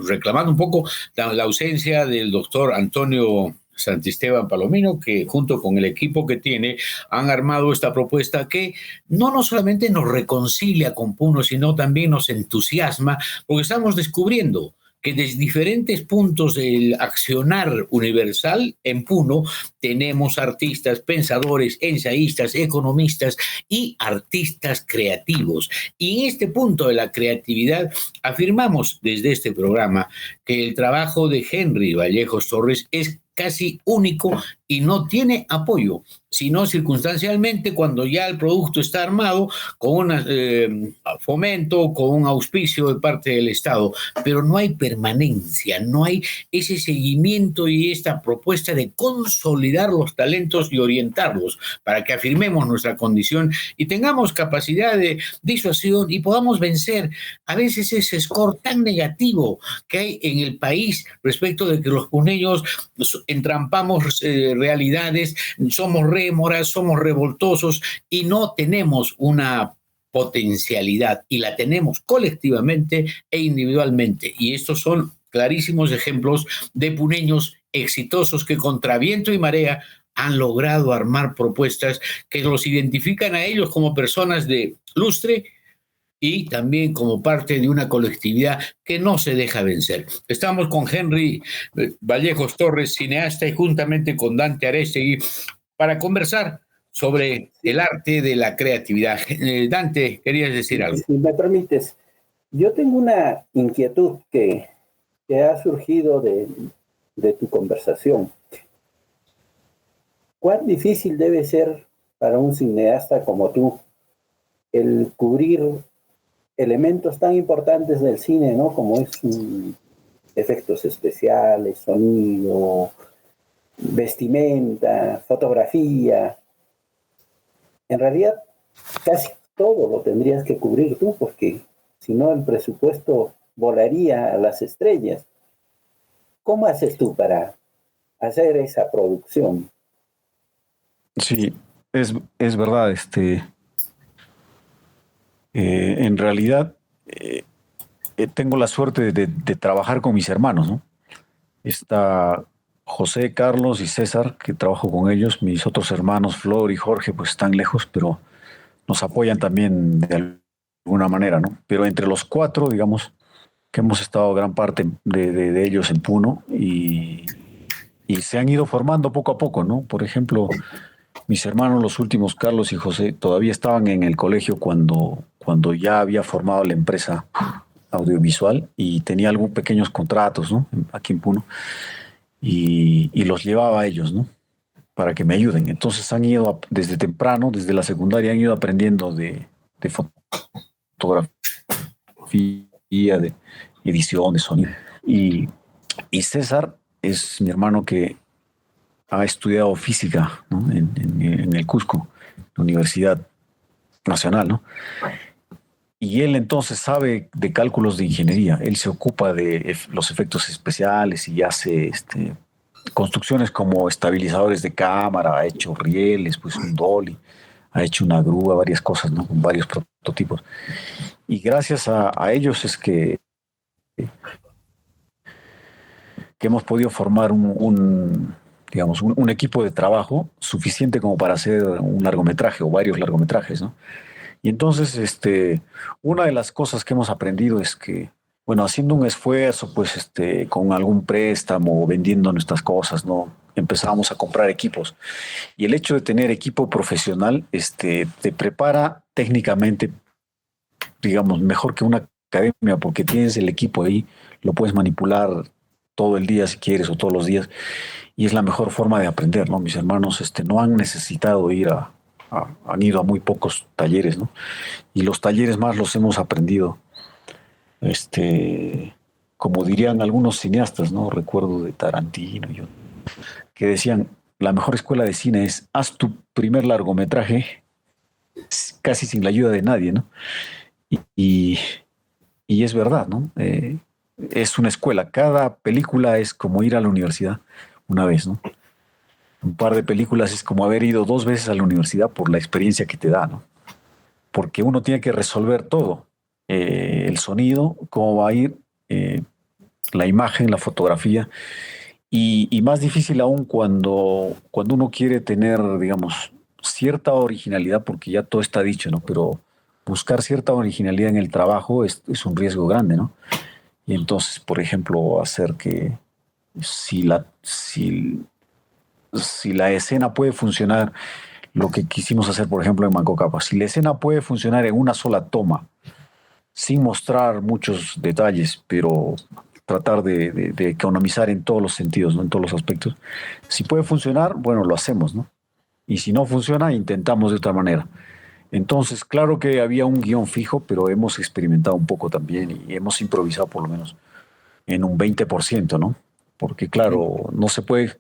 reclamando un poco la ausencia del doctor Antonio Santisteban Palomino, que junto con el equipo que tiene han armado esta propuesta que no solamente nos reconcilia con Puno, sino también nos entusiasma, porque estamos descubriendo que desde diferentes puntos del accionar universal en Puno tenemos artistas, pensadores, ensayistas, economistas y artistas creativos. Y en este punto de la creatividad afirmamos desde este programa que el trabajo de Henry Vallejos Torres es casi único y no tiene apoyo, sino circunstancialmente cuando ya el producto está armado con un fomento, con un auspicio de parte del Estado, pero no hay permanencia, no hay ese seguimiento y esta propuesta de consolidar los talentos y orientarlos para que afirmemos nuestra condición y tengamos capacidad de disuasión y podamos vencer a veces ese score tan negativo que hay en el país respecto de que los puneños entrampamos realidades, somos rémoras, somos revoltosos y no tenemos una potencialidad y la tenemos colectivamente e individualmente. Y estos son clarísimos ejemplos de puneños exitosos que contra viento y marea han logrado armar propuestas que los identifican a ellos como personas de lustre, y también como parte de una colectividad que no se deja vencer. Estamos con Henry Vallejos Torres, cineasta, y juntamente con Dante Arestegui para conversar sobre el arte de la creatividad. Dante, ¿querías decir algo? Si me permites, yo tengo una inquietud que ha surgido de tu conversación. ¿Cuán difícil debe ser para un cineasta como tú el cubrir elementos tan importantes del cine, ¿no? Como es efectos especiales, sonido, vestimenta, fotografía? En realidad, casi todo lo tendrías que cubrir tú, porque si no el presupuesto volaría a las estrellas. ¿Cómo haces tú para hacer esa producción? Sí, es verdad. En realidad, tengo la suerte de trabajar con mis hermanos, ¿no? Está José, Carlos y César, que trabajo con ellos. Mis otros hermanos, Flor y Jorge, pues están lejos, pero nos apoyan también de alguna manera, ¿no? Pero entre los cuatro, digamos, que hemos estado gran parte de ellos en Puno y se han ido formando poco a poco, ¿no? Por ejemplo, mis hermanos, los últimos, Carlos y José, todavía estaban en el colegio cuando ya había formado la empresa audiovisual y tenía algunos pequeños contratos, ¿no? Aquí en Puno. Y los llevaba a ellos, ¿no? Para que me ayuden. Entonces han ido desde temprano, desde la secundaria, han ido aprendiendo de fotografía, de edición, de sonido. Y César es mi hermano que ha estudiado física, ¿no? en el Cusco, la Universidad Nacional, ¿no? Y él entonces sabe de cálculos de ingeniería. Él se ocupa de los efectos especiales y hace construcciones como estabilizadores de cámara, ha hecho rieles, pues un dolly, ha hecho una grúa, varias cosas, ¿no? Con varios prototipos. Y gracias a ellos es que hemos podido formar digamos, un equipo de trabajo suficiente como para hacer un largometraje o varios largometrajes, ¿no? Y entonces, una de las cosas que hemos aprendido es que, bueno, haciendo un esfuerzo, pues, con algún préstamo o vendiendo nuestras cosas, ¿no? Empezábamos a comprar equipos. Y el hecho de tener equipo profesional, te prepara técnicamente, digamos, mejor que una academia, porque tienes el equipo ahí, lo puedes manipular todo el día si quieres o todos los días, y es la mejor forma de aprender, ¿no? Mis hermanos, no han necesitado ir han ido a muy pocos talleres, ¿no? Y los talleres más los hemos aprendido, como dirían algunos cineastas, ¿no? Recuerdo de Tarantino, que decían, la mejor escuela de cine es haz tu primer largometraje casi sin la ayuda de nadie, ¿no? Y es verdad, ¿no? Es una escuela. Cada película es como ir a la universidad una vez, ¿no? Un par de películas es como haber ido 2 veces a la universidad por la experiencia que te da, ¿no? Porque uno tiene que resolver todo. El sonido, cómo va a ir, la imagen, la fotografía. Y más difícil aún cuando uno quiere tener, digamos, cierta originalidad, porque ya todo está dicho, ¿no? Pero buscar cierta originalidad en el trabajo es un riesgo grande, ¿no? Y entonces, por ejemplo, hacer que si la escena puede funcionar, lo que quisimos hacer, por ejemplo, en Manco Cápac, si la escena puede funcionar en una sola toma, sin mostrar muchos detalles, pero tratar de economizar en todos los sentidos, ¿no? En todos los aspectos. Si puede funcionar, bueno, lo hacemos, ¿no? Y si no funciona, intentamos de otra manera. Entonces, claro que había un guión fijo, pero hemos experimentado un poco también y hemos improvisado por lo menos en un 20%, ¿no? Porque, claro, no se puede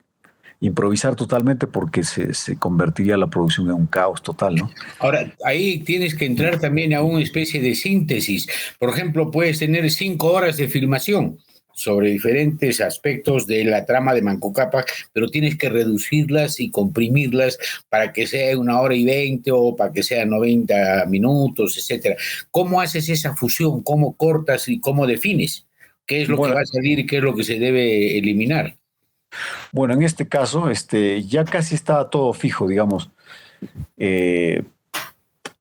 improvisar totalmente porque se convertiría la producción en un caos total, ¿no? Ahora, ahí tienes que entrar también a una especie de síntesis. Por ejemplo, puedes tener 5 horas de filmación sobre diferentes aspectos de la trama de Manco Cápac, pero tienes que reducirlas y comprimirlas para que sea 1 hora y 20 o para que sea 90 minutos, etcétera. ¿Cómo haces esa fusión? ¿Cómo cortas y cómo defines? ¿Qué es lo que va a salir y qué es lo que se debe eliminar? Bueno, en este caso, ya casi estaba todo fijo, digamos.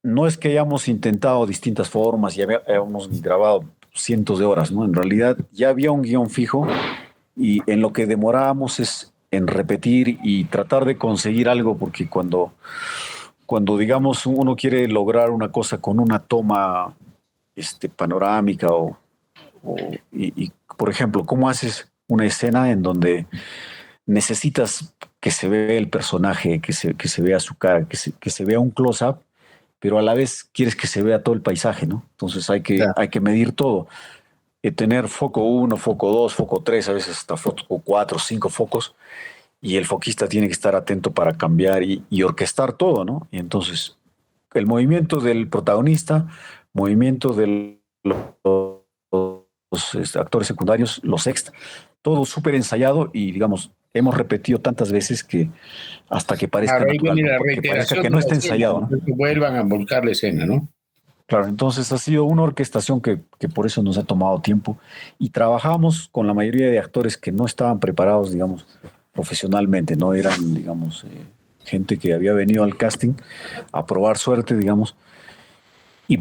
no es que hayamos intentado distintas formas y hayamos grabado cientos de horas, ¿no? En realidad ya había un guión fijo y en lo que demorábamos es en repetir y tratar de conseguir algo, porque cuando digamos uno quiere lograr una cosa con una toma panorámica por ejemplo, ¿cómo haces una escena en donde necesitas que se vea el personaje, que se vea su cara, que se vea un close-up, pero a la vez quieres que se vea todo el paisaje, ¿no? Entonces hay que medir todo. Tener foco 1, foco 2, foco 3, a veces hasta foco 4, 5 focos, y el foquista tiene que estar atento para cambiar y orquestar todo, ¿no? Y entonces el movimiento del protagonista, movimiento de los actores secundarios, los extras, todo súper ensayado y, digamos, hemos repetido tantas veces que hasta que parezca Ahora, ahí natural, viene ¿no? la Porque parezca reiteración que de no la está escena, ensayado, ¿no? que vuelvan a volcar la escena, ¿no? Claro, entonces ha sido una orquestación que por eso nos ha tomado tiempo y trabajamos con la mayoría de actores que no estaban preparados, digamos, profesionalmente, no eran, digamos, gente que había venido al casting a probar suerte, digamos, y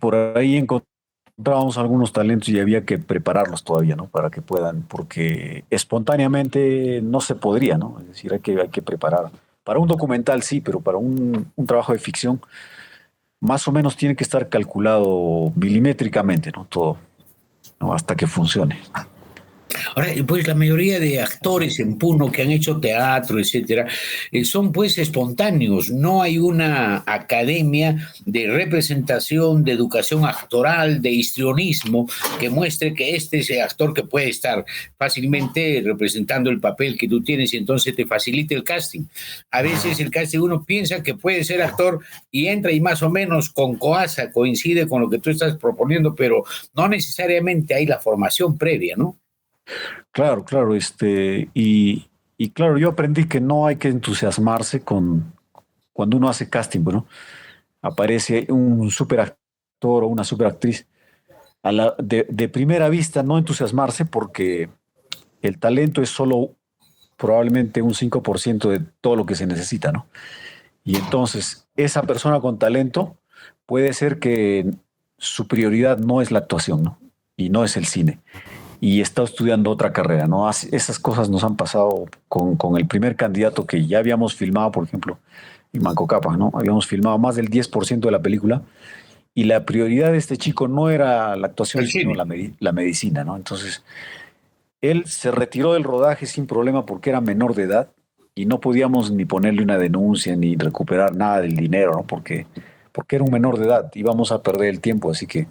por ahí encontrábamos algunos talentos y había que prepararlos todavía, ¿no? Para que puedan, porque espontáneamente no se podría, ¿no? Es decir, hay que preparar. Para un documental sí, pero para un trabajo de ficción más o menos tiene que estar calculado milimétricamente, ¿no? Todo, ¿no? Hasta que funcione. Ahora, pues la mayoría de actores en Puno que han hecho teatro, etcétera, son pues espontáneos. No hay una academia de representación, de educación actoral, de histrionismo que muestre que este es el actor que puede estar fácilmente representando el papel que tú tienes y entonces te facilita el casting. A veces el casting uno piensa que puede ser actor y entra y más o menos con coaza coincide con lo que tú estás proponiendo, pero no necesariamente hay la formación previa, ¿no? Claro, claro, y claro, yo aprendí que no hay que entusiasmarse cuando uno hace casting, bueno, aparece un superactor o una superactriz, de primera vista no entusiasmarse porque el talento es solo probablemente un 5% de todo lo que se necesita, ¿no? Y entonces, esa persona con talento puede ser que su prioridad no es la actuación, ¿no? Y no es el cine. Y está estudiando otra carrera, ¿no? Esas cosas nos han pasado con el primer candidato que ya habíamos filmado, por ejemplo, en Manco Cápac, ¿no? Habíamos filmado más del 10% de la película y la prioridad de este chico no era la actuación, El sino cine. la medicina, ¿no? Entonces, él se retiró del rodaje sin problema porque era menor de edad y no podíamos ni ponerle una denuncia ni recuperar nada del dinero, ¿no? Porque era un menor de edad, íbamos a perder el tiempo, así que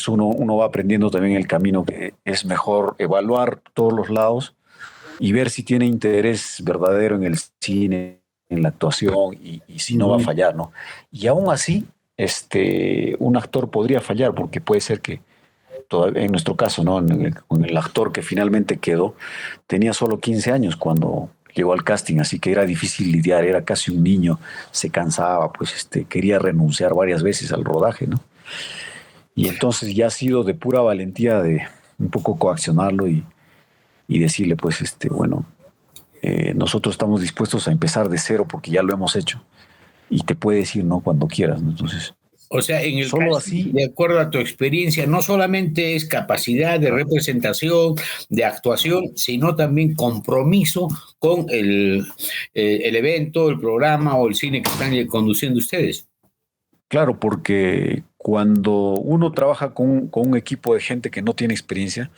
uno va aprendiendo también el camino que es mejor evaluar todos los lados y ver si tiene interés verdadero en el cine, en la actuación y si no va a fallar, ¿no? Y aún así, un actor podría fallar porque puede ser que en nuestro caso, ¿no? Con el actor que finalmente quedó, tenía solo 15 años cuando llegó al casting, así que era difícil lidiar, era casi un niño, se cansaba, pues quería renunciar varias veces al rodaje, ¿no? Y entonces ya ha sido de pura valentía de un poco coaccionarlo y decirle, pues, bueno, nosotros estamos dispuestos a empezar de cero porque ya lo hemos hecho y te puedes ir, ¿no? Cuando quieras, ¿no? Entonces, O sea, en el solo caso, así. de acuerdo a tu experiencia, no solamente es capacidad de representación, de actuación, sino también compromiso con el evento, el programa o el cine que están conduciendo ustedes. Claro, porque cuando uno trabaja con un equipo de gente que no tiene experiencia,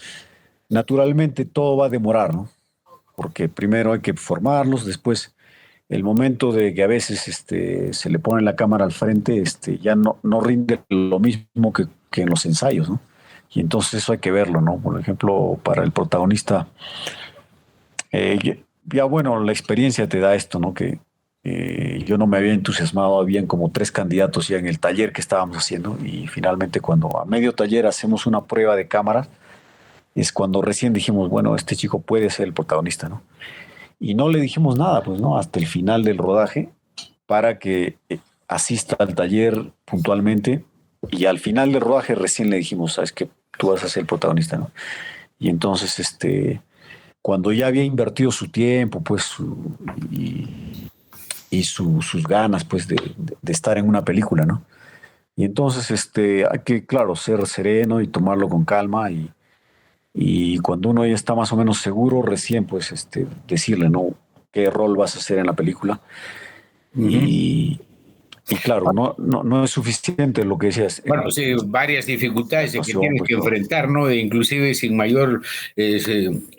naturalmente todo va a demorar, ¿no? Porque primero hay que formarlos, después el momento de que a veces se le pone la cámara al frente, ya no rinde lo mismo que en los ensayos, ¿no? Y entonces eso hay que verlo, ¿no? Por ejemplo, para el protagonista, ya bueno, la experiencia te da esto, ¿no? Que yo no me había entusiasmado, habían como 3 candidatos ya en el taller que estábamos haciendo y finalmente cuando a medio taller hacemos una prueba de cámaras, es cuando recién dijimos, bueno, este chico puede ser el protagonista, ¿no? Y no le dijimos nada, pues, ¿no? Hasta el final del rodaje para que asista al taller puntualmente y al final del rodaje recién le dijimos, sabes que tú vas a ser el protagonista, ¿no? Y entonces, cuando ya había invertido su tiempo, pues, y y sus ganas, pues, de estar en una película, ¿no? Y entonces, hay que, claro, ser sereno y tomarlo con calma y cuando uno ya está más o menos seguro, recién, pues, decirle, ¿no? ¿Qué rol vas a hacer en la película? Ujú. Y claro, no es suficiente lo que decías, Bueno, sí, varias dificultades que actuación, tienes pues, que ¿no? enfrentar, ¿no? E inclusive sin mayor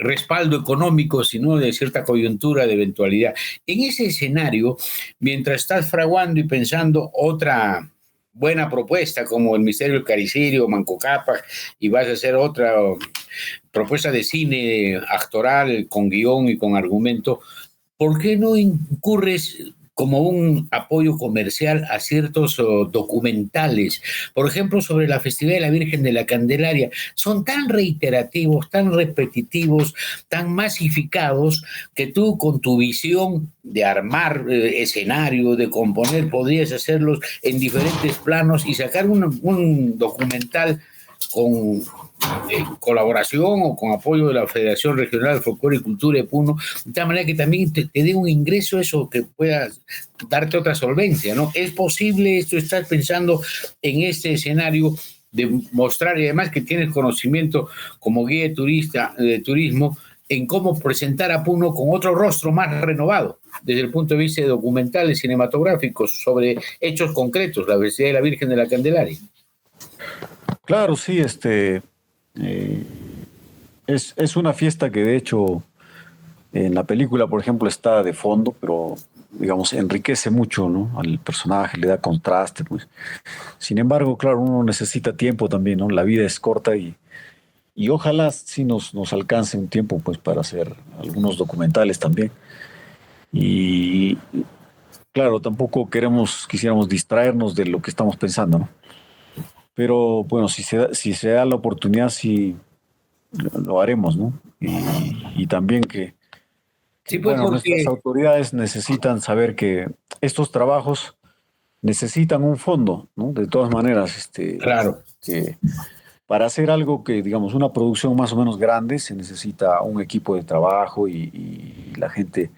respaldo económico, sino de cierta coyuntura de eventualidad. En ese escenario, mientras estás fraguando y pensando otra buena propuesta, como el Misterio del Caricidio, Manco Cápac, y vas a hacer otra propuesta de cine actoral con guión y con argumento, ¿por qué no incurres como un apoyo comercial a ciertos documentales? Por ejemplo, sobre la festividad de la Virgen de la Candelaria. Son tan reiterativos, tan repetitivos, tan masificados, que tú con tu visión de armar escenario, de componer, podrías hacerlos en diferentes planos y sacar un documental con colaboración o con apoyo de la Federación Regional de Folclore y Cultura de Puno, de tal manera que también te dé un ingreso eso que pueda darte otra solvencia, ¿no? ¿Es posible esto? ¿Estás pensando en este escenario de mostrar, y además que tienes conocimiento como guía de turista, de turismo, en cómo presentar a Puno con otro rostro más renovado, desde el punto de vista de documentales cinematográficos sobre hechos concretos, la Festividad de la Virgen de la Candelaria? Claro, sí, eh, es una fiesta que de hecho en la película, por ejemplo, está de fondo, pero digamos, enriquece mucho, ¿no? Al personaje, le da contraste, pues. Sin embargo, claro, uno necesita tiempo también, ¿no? La vida es corta y ojalá sí nos alcance un tiempo, pues, para hacer algunos documentales también. Y claro, tampoco quisiéramos distraernos de lo que estamos pensando, ¿no? Pero bueno, si se da la oportunidad, sí lo haremos, ¿no? Y también Sí, pues bueno, nuestras porque autoridades necesitan saber que estos trabajos necesitan un fondo, ¿no? De todas maneras, claro. que para hacer algo que, digamos, una producción más o menos grande, se necesita un equipo de trabajo y la gente,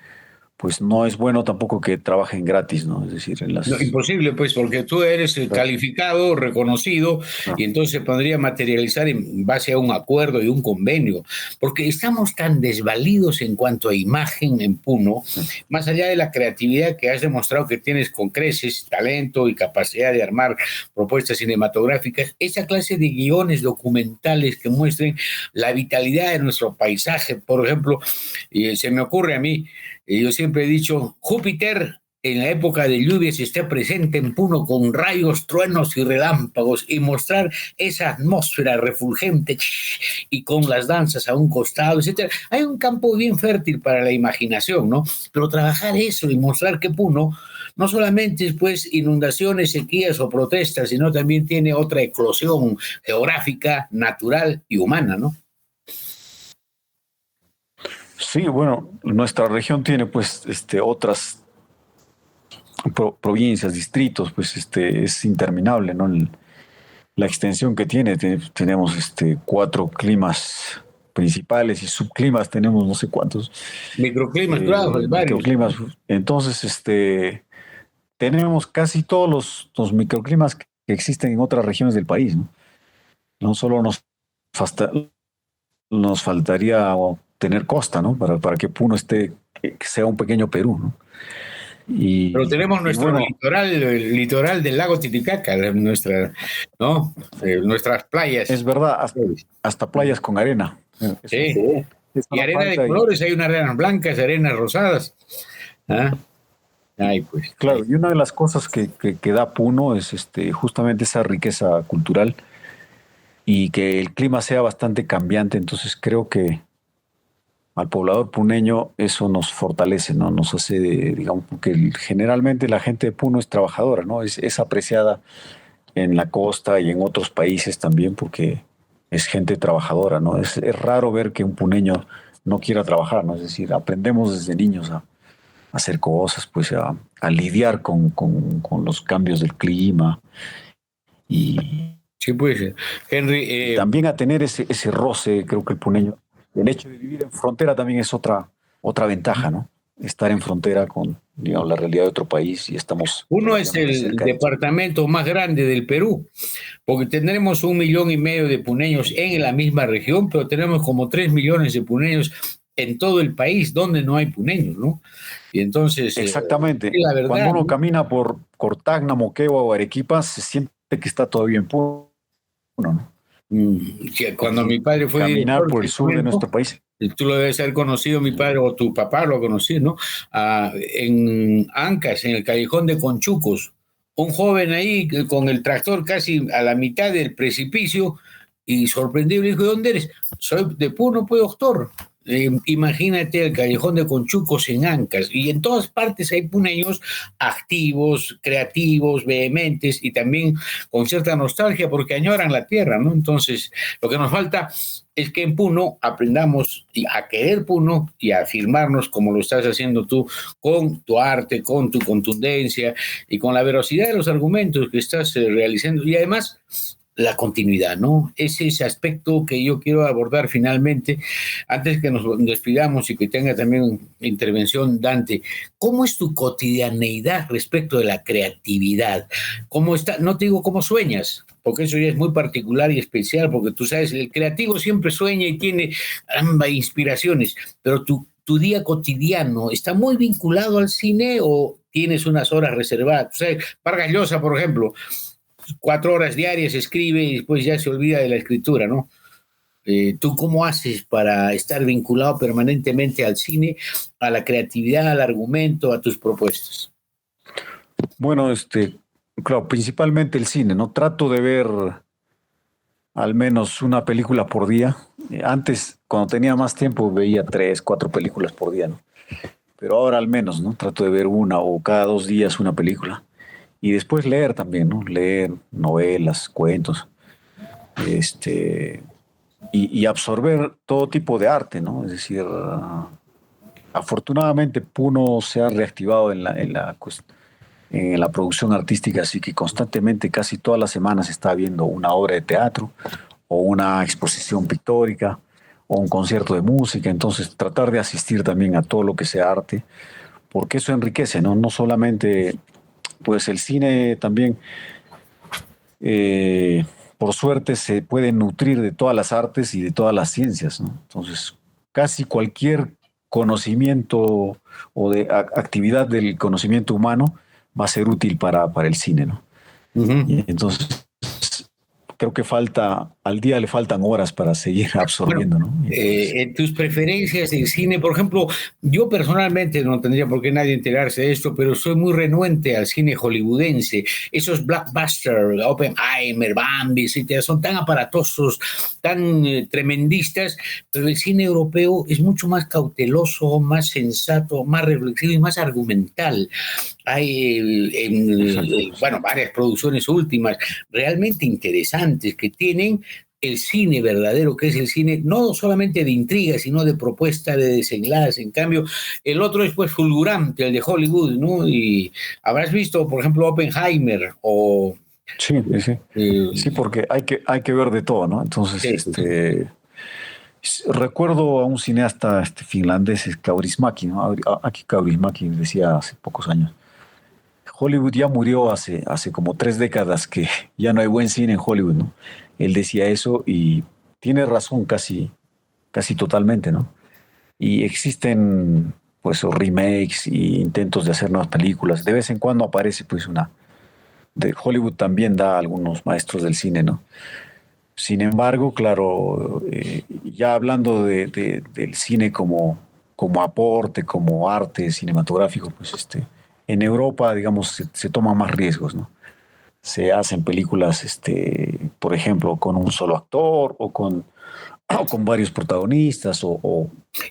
pues no es bueno tampoco que trabajen gratis, ¿no? Es decir, en No, las... imposible, pues, porque tú eres calificado, reconocido, Ah, y entonces se podría materializar en base a un acuerdo y un convenio, porque estamos tan desvalidos en cuanto a imagen en Puno, más allá de la creatividad que has demostrado que tienes con creces, talento y capacidad de armar propuestas cinematográficas, esa clase de guiones documentales que muestren la vitalidad de nuestro paisaje, por ejemplo, se me ocurre a mí, yo siempre he dicho, Júpiter en la época de lluvias esté presente en Puno con rayos, truenos y relámpagos y mostrar esa atmósfera refulgente y con las danzas a un costado, etcétera. Hay un campo bien fértil para la imaginación, ¿no? Pero trabajar eso y mostrar que Puno no solamente es pues inundaciones, sequías o protestas, sino también tiene otra eclosión geográfica, natural y humana, ¿no? sí, bueno, nuestra región tiene pues otras provincias, distritos, pues es interminable, ¿no? La extensión que tiene, tenemos 4 climas principales y subclimas, tenemos no sé cuántos Microclimas, claro, hay varios. microclimas. Entonces, tenemos casi todos los microclimas que existen en otras regiones del país, ¿no? No solo nos faltaría tener costa, ¿no? Para que Puno que sea un pequeño Perú, ¿no? Pero tenemos Y nuestro bueno, litoral, el litoral del lago Titicaca, nuestra, ¿no? Nuestras es playas. verdad, hasta playas con arena. Sí. Sí, Eso Y no arena de falta colores, hay unas arenas blancas, arenas rosadas. ¿Ah? Ay, pues. claro, y una de las cosas que da Puno es justamente esa riqueza cultural y que el clima sea bastante cambiante. Entonces creo que al poblador puneño eso nos fortalece, ¿no? Nos hace, digamos, porque generalmente la gente de Puno es trabajadora, ¿no? Es apreciada en la costa y en otros países también porque es gente trabajadora, ¿no? Es raro ver que un puneño no quiera trabajar, ¿no? Es decir, aprendemos desde niños a hacer cosas, pues a lidiar con los cambios del clima y, Sí, pues, Henry, y también a tener ese roce, creo que el puneño, el hecho de vivir en frontera también es otra ventaja, ¿no? estar en frontera con, digamos, la realidad de otro país y estamos... Puno es el departamento más grande del Perú, porque tendremos 1,5 millones de puneños en la misma región, pero tenemos como 3 millones de puneños en todo el país donde no hay puneños, ¿no? Y entonces... Exactamente. La verdad, cuando uno ¿no? camina por Tacna, Moquegua o Arequipa, se siente que está todavía en Puno, ¿no? Cuando mi padre fue caminar director, por el sur de nuestro país. tú lo debes haber conocido, mi padre, o tu papá lo ha conocido, ¿no? En Ancas, en el callejón de Conchucos, un joven ahí con el tractor casi a la mitad del precipicio y sorprendido le dijo, ¿de dónde eres? Soy de Puno, pues, doctor. Imagínate el callejón de Conchucos en Ancas, y en todas partes hay puneños activos, creativos, vehementes y también con cierta nostalgia porque añoran la tierra, ¿no? Entonces, lo que nos falta es que en Puno aprendamos a querer Puno y a afirmarnos como lo estás haciendo tú, con tu arte, con tu contundencia y con la veracidad de los argumentos que estás realizando, y además la continuidad, ¿no? Es ese aspecto que yo quiero abordar finalmente, antes que nos despidamos y que tenga también intervención Dante. ¿Cómo es tu cotidianeidad respecto de la creatividad? ¿Cómo está? No te digo cómo sueñas, porque eso ya es muy particular y especial, porque tú sabes, el creativo siempre sueña y tiene ambas inspiraciones, pero tu día cotidiano está muy vinculado al cine o tienes unas horas reservadas. Tú sabes, Vargas Llosa, por ejemplo, 4 horas diarias escribe y después ya se olvida de la escritura, ¿no? ¿Tú cómo haces para estar vinculado permanentemente al cine, a la creatividad, al argumento, a tus propuestas? Bueno, claro, principalmente el cine, ¿no? Trato de ver al menos una película por día. Antes, cuando tenía más tiempo, veía 3, 4 películas por día, ¿no? Pero ahora al menos, ¿no? Trato de ver una o cada 2 días una película. Y después leer también, ¿no? Leer novelas, cuentos, y absorber todo tipo de arte, ¿no? Es decir, afortunadamente Puno se ha reactivado en la producción artística, así que constantemente, casi todas las semanas, se está viendo una obra de teatro o una exposición pictórica o un concierto de música. Entonces, tratar de asistir también a todo lo que sea arte, porque eso enriquece, ¿no? No solamente, pues el cine también, por suerte, se puede nutrir de todas las artes y de todas las ciencias, ¿no? Entonces, casi cualquier conocimiento o de actividad del conocimiento humano va a ser útil para el cine, ¿no? Y entonces, creo que al día le faltan horas para seguir absorbiendo, bueno, ¿no? En tus preferencias del cine, por ejemplo, yo personalmente no tendría por qué nadie enterarse de esto, pero soy muy renuente al cine hollywoodense. Esos blockbusters, Oppenheimer, Bambi, etcétera, son tan aparatosos, tan tremendistas, pero el cine europeo es mucho más cauteloso, más sensato, más reflexivo y más argumental. Hay, bueno, varias producciones últimas realmente interesantes que tienen el cine verdadero, que es el cine no solamente de intriga, sino de propuesta, de desenlace. En cambio, el otro es pues fulgurante, el de Hollywood, ¿no? Y habrás visto, por ejemplo, Oppenheimer o... Sí, sí. Sí, porque hay que ver de todo, ¿no? Entonces, recuerdo a un cineasta finlandés, Kaurismäki, ¿no? Aki Kaurismäki decía hace pocos años: Hollywood ya murió hace como 3 décadas, que ya no hay buen cine en Hollywood, ¿no? Él decía eso y tiene razón casi totalmente, ¿no? Y existen, pues, remakes y intentos de hacer nuevas películas. De vez en cuando aparece, pues, de Hollywood también da a algunos maestros del cine, ¿no? Sin embargo, claro, ya hablando del cine como aporte, como arte cinematográfico, pues, en Europa, digamos, se toman más riesgos, ¿no? Se hacen películas, por ejemplo, con un solo actor o con varios protagonistas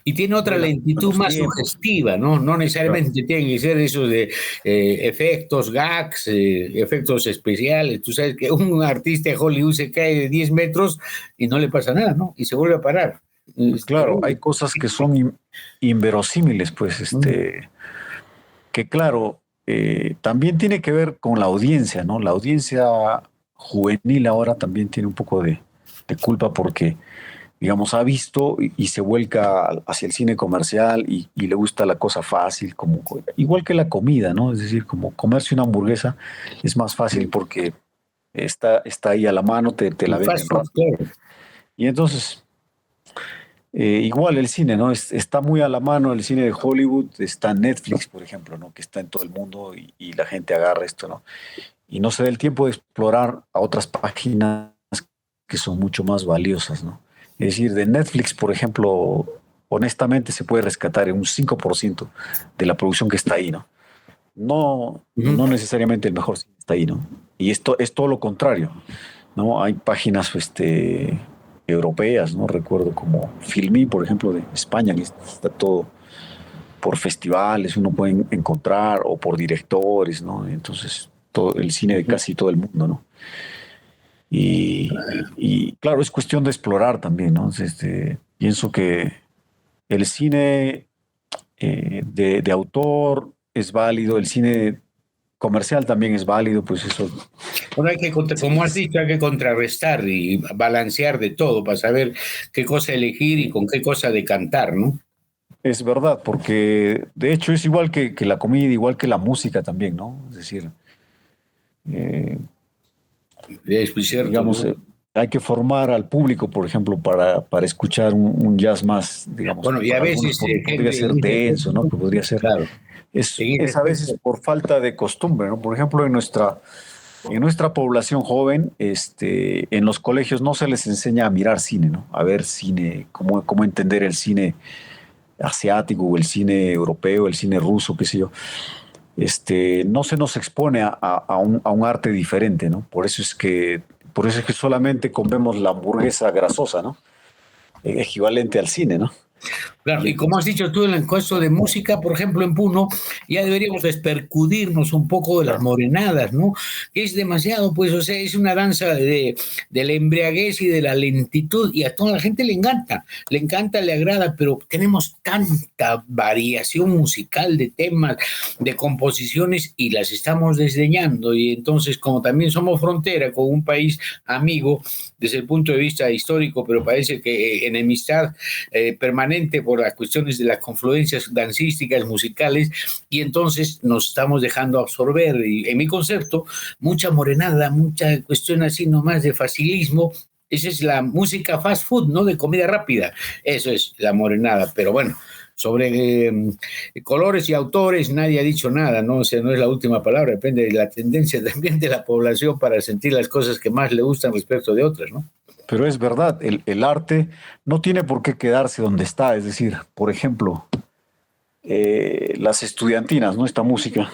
y tiene otra lentitud más tiempos. sugestiva, ¿no? No necesariamente claro, tienen que ser esos de efectos, gags, efectos especiales. Tú sabes que un artista de Hollywood se cae de 10 metros y no le pasa nada, ¿no? Y se vuelve a parar. Claro, hay cosas que son inverosímiles, pues, que claro, también tiene que ver con la audiencia, ¿no? La audiencia juvenil ahora también tiene un poco de culpa, porque digamos, ha visto y se vuelca hacia el cine comercial y le gusta la cosa fácil, como, igual que la comida, ¿no? Es decir, como comerse una hamburguesa es más fácil porque está ahí a la mano, te la venden rápido. Claro. Y entonces, igual el cine, ¿no? Está muy a la mano el cine de Hollywood, está Netflix, por ejemplo, ¿no? Que está en todo el mundo y la gente agarra esto, ¿no? Y no se da el tiempo de explorar a otras páginas que son mucho más valiosas, ¿no? Es decir, de Netflix, por ejemplo, honestamente se puede rescatar en un 5% de la producción que está ahí, ¿no? No necesariamente el mejor cine está ahí, ¿no? Y esto es todo lo contrario, ¿no? Hay páginas europeas, ¿no? Recuerdo como Filmi, por ejemplo, de España, que está todo por festivales, uno puede encontrar, o por directores, ¿no? Entonces, todo el cine de casi todo el mundo, ¿no? Y claro, es cuestión de explorar también, ¿no? Pienso que el cine de autor es válido, el cine comercial también es válido, pues eso. Bueno, como has dicho, hay que contrarrestar y balancear de todo para saber qué cosa elegir y con qué cosa decantar, ¿no? Es verdad, porque de hecho es igual que la comida, igual que la música también, ¿no? Es decir, Es muy cierto, digamos, ¿no? hay que formar al público, por ejemplo, para escuchar un jazz más, digamos, Bueno, que y a para algunos veces, podría ser denso, ¿no? Que podría ser, claro, en ese es a veces aspecto, por falta de costumbre, ¿no? Por ejemplo, en nuestra población joven, en los colegios no se les enseña a mirar cine, ¿no? A ver cine, cómo entender el cine asiático o el cine europeo, el cine ruso, qué sé yo. No se nos expone a un arte diferente, ¿no? Por eso es que solamente comemos la hamburguesa grasosa, ¿no? Equivalente al cine, ¿no? claro, Y y como has dicho tú en el encuentro de música, por ejemplo, en Puno, ya deberíamos despercudirnos un poco de las morenadas, ¿no? Que es demasiado, pues, o sea, es una danza de la embriaguez y de la lentitud, y a toda la gente le encanta, le agrada, pero tenemos tanta variación musical de temas, de composiciones, y las estamos desdeñando, y entonces, como también somos frontera con un país amigo desde el punto de vista histórico, pero parece que enemistad permanente por las cuestiones de las confluencias dancísticas, musicales, y entonces nos estamos dejando absorber. Y en mi concepto, mucha morenada, mucha cuestión así nomás de facilismo. Esa es la música fast food, ¿no? De comida rápida. Eso es la morenada. Pero bueno, sobre colores y autores nadie ha dicho nada, ¿no? O sea, no es la última palabra, depende de la tendencia también de la población para sentir las cosas que más le gustan respecto de otras, ¿no? Pero es verdad, el arte no tiene por qué quedarse donde está. Es decir, por ejemplo, las estudiantinas, ¿no? Esta música,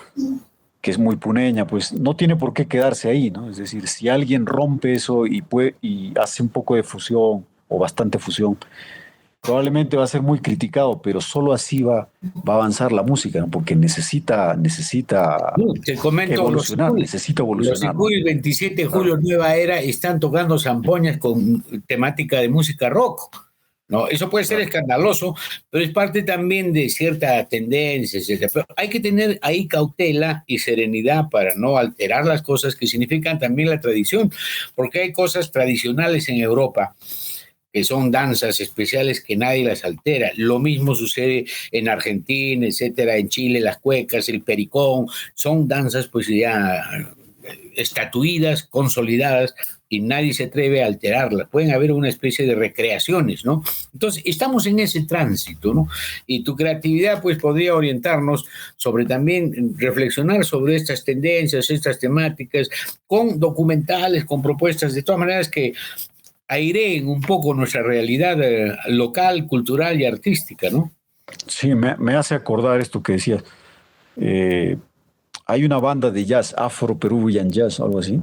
que es muy puneña, pues no tiene por qué quedarse ahí, ¿no? Es decir, si alguien rompe eso y hace un poco de fusión o bastante fusión, probablemente va a ser muy criticado, pero solo así va a avanzar la música, ¿no? Porque necesita Te comento, evolucionar, necesita los evolucionar, ¿no? Sicuris 27 de Claro. julio, Nueva Era, están tocando zampoñas con temática de música rock. ¿No? Eso puede ser Claro. escandaloso, pero es parte también de cierta tendencia, etcétera. Pero hay que tener ahí cautela y serenidad para no alterar las cosas que significan también la tradición, porque hay cosas tradicionales en Europa que son danzas especiales que nadie las altera. Lo mismo sucede en Argentina, etcétera, en Chile, las cuecas, el pericón, son danzas pues ya estatuidas, consolidadas, y nadie se atreve a alterarlas. Pueden haber una especie de recreaciones, ¿no? Entonces, estamos en ese tránsito, ¿no? Y tu creatividad, pues, podría orientarnos sobre también reflexionar sobre estas tendencias, estas temáticas, con documentales, con propuestas, de todas maneras que aireen un poco nuestra realidad local, cultural y artística, ¿no? Sí, me hace acordar esto que decías. Eh, Hay una banda de jazz, Afro Peruvian Jazz, algo así,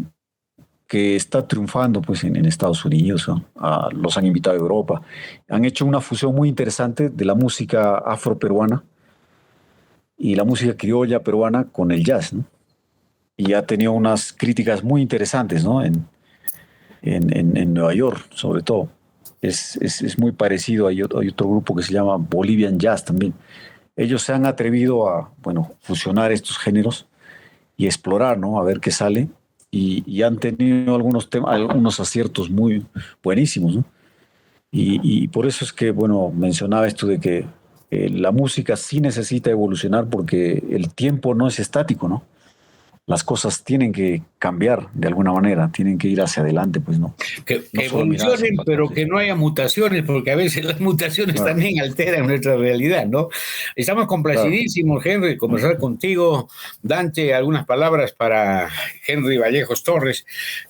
que está triunfando pues en Estados Unidos, ¿no? Los han invitado a Europa. Han hecho una fusión muy interesante de la música afroperuana y la música criolla peruana con el jazz, ¿no? Y ha tenido unas críticas muy interesantes, ¿no? En Nueva York, sobre todo. Es muy parecido, hay otro grupo que se llama Bolivian Jazz también. Ellos se han atrevido a, bueno, fusionar estos géneros y explorar, ¿no? A ver qué sale. Y han tenido algunos aciertos muy buenísimos, ¿no? Y por eso es que, bueno, mencionaba esto de que la música sí necesita evolucionar porque el tiempo no es estático, ¿no? Las cosas tienen que cambiar de alguna manera, tienen que ir hacia adelante, pues no. No Que solo mirar hacia el evolucionen, pero pasado. que no haya mutaciones, porque a veces las mutaciones Claro, también alteran nuestra realidad, ¿no? Estamos claro. complacidísimos, Henry, de conversar contigo. Dante, algunas palabras para Henry Vallejos Torres,